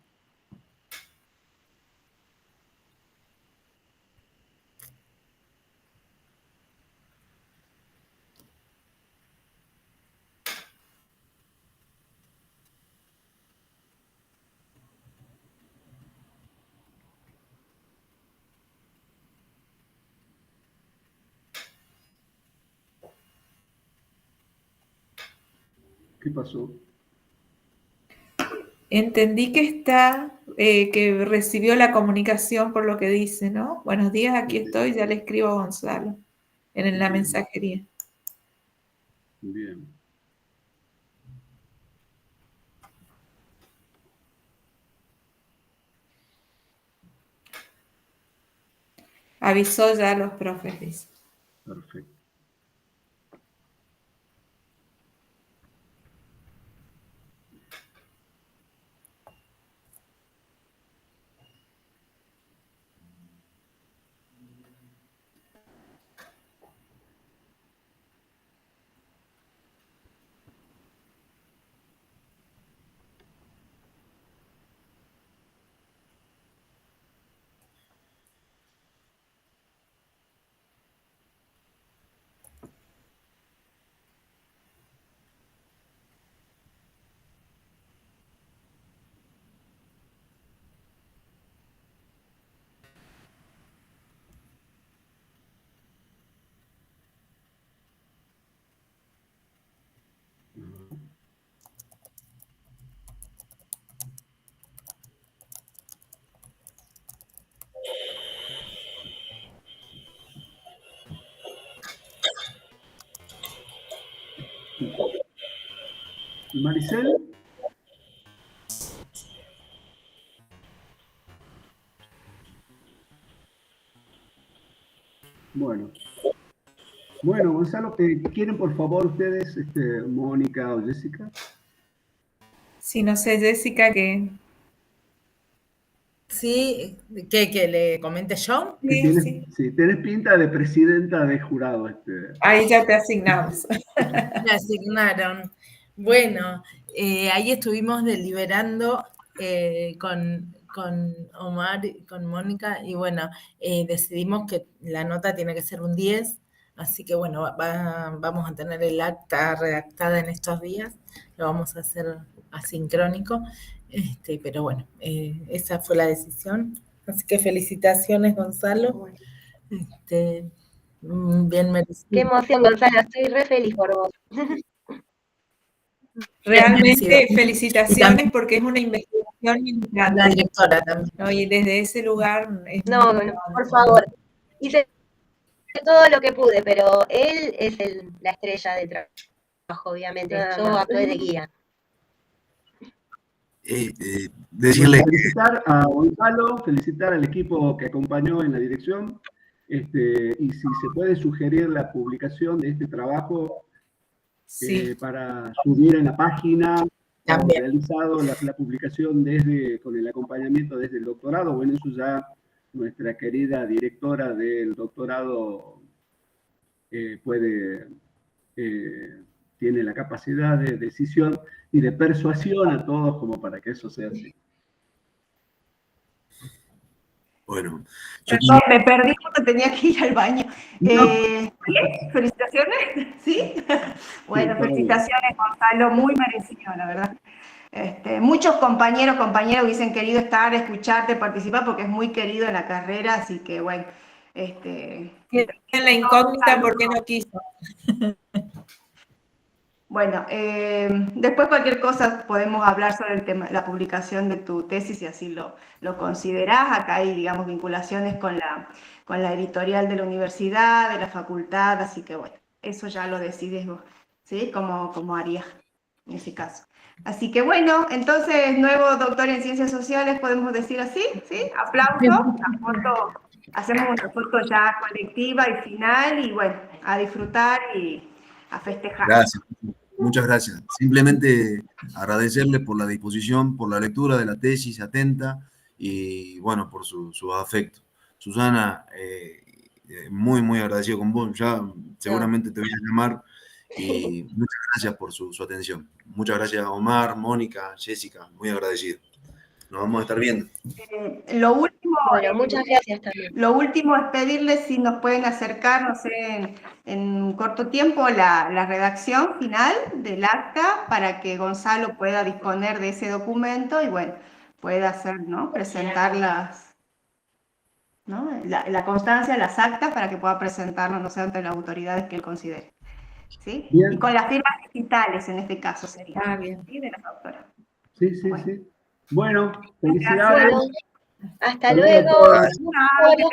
¿Qué pasó? Entendí que que recibió la comunicación por lo que dice, ¿no? Buenos días, aquí estoy, ya le escribo a Gonzalo en la mensajería. Bien. Avisó ya a los profes, dice. Perfecto. Maricel. Bueno, Gonzalo, ¿quieren por favor ustedes, Mónica o Jessica? Sí, no sé, Jessica, que... Sí, ¿que le comente yo? Sí, tenés pinta de presidenta de jurado. Ahí ya te asignamos. Me asignaron. Bueno, ahí estuvimos deliberando con Omar y con Mónica, y bueno, decidimos que la nota tiene que ser un 10, así que bueno, vamos a tener el acta redactada en estos días, lo vamos a hacer asincrónico, pero bueno, esa fue la decisión, Así que felicitaciones, Gonzalo. Bueno, Bien merecido. qué emoción, Gonzalo, estoy re feliz por vos. Realmente Y felicitaciones también porque es una investigación la importante, directora también. ¿no? Y desde ese lugar es No, muy no, por favor. Hice todo lo que pude, pero él es la estrella del trabajo, obviamente. Yo actué de guía. Decirle, Bueno, felicitar a Gonzalo, felicitar al equipo que acompañó en la dirección, y si se puede sugerir la publicación de este trabajo sí. para subir en la página, También. realizado la publicación con el acompañamiento desde el doctorado. Bueno, eso ya nuestra querida directora del doctorado tiene la capacidad de decisión y de persuasión a todos como para que eso sea así. bueno, Perdón, me perdí cuando tenía que ir al baño. No. ¿Bien? ¿Felicitaciones? ¿Sí? Bueno, Sí, felicitaciones, Gonzalo, muy merecido, la verdad. Muchos compañeros hubiesen querido estar, escucharte, participar, porque es muy querido en la carrera, así que bueno. En la incógnita, ¿por qué no quiso? Bueno, después cualquier cosa podemos hablar sobre el tema, la publicación de tu tesis, si así lo considerás. Acá hay, digamos, vinculaciones con la editorial de la universidad, de la facultad, así que bueno, eso ya lo decides vos, ¿sí? Como harías en ese caso. Así que bueno, entonces, nuevo doctor en Ciencias Sociales, podemos decir así, ¿sí? Aplauso, la foto, hacemos una foto ya colectiva y final, y bueno, a disfrutar y a festejar. gracias, muchas gracias. Simplemente agradecerle por la disposición, por la lectura de la tesis atenta y bueno, por su afecto. Susana, muy, muy agradecido con vos. Ya seguramente te voy a llamar y muchas gracias por su atención. Muchas gracias a Omar, Mónica, Jessica, muy agradecido. Nos vamos a estar viendo. Lo último, Bueno, muchas gracias también. Lo último es pedirles si nos pueden acercar, no sé, en un corto tiempo la redacción final del acta para que Gonzalo pueda disponer de ese documento y bueno, pueda hacer, ¿no? Presentar ¿no? la constancia, las actas para que pueda presentarnos, no sé, ante las autoridades que él considere. ¿Sí? Bien. Y con las firmas digitales en este caso sería. Ah, bien. ¿Sí? De las autoras. Sí, sí, Bueno. sí. Bueno, felicidades. Bueno, hasta Saludos a luego. todas. Chao, que tengan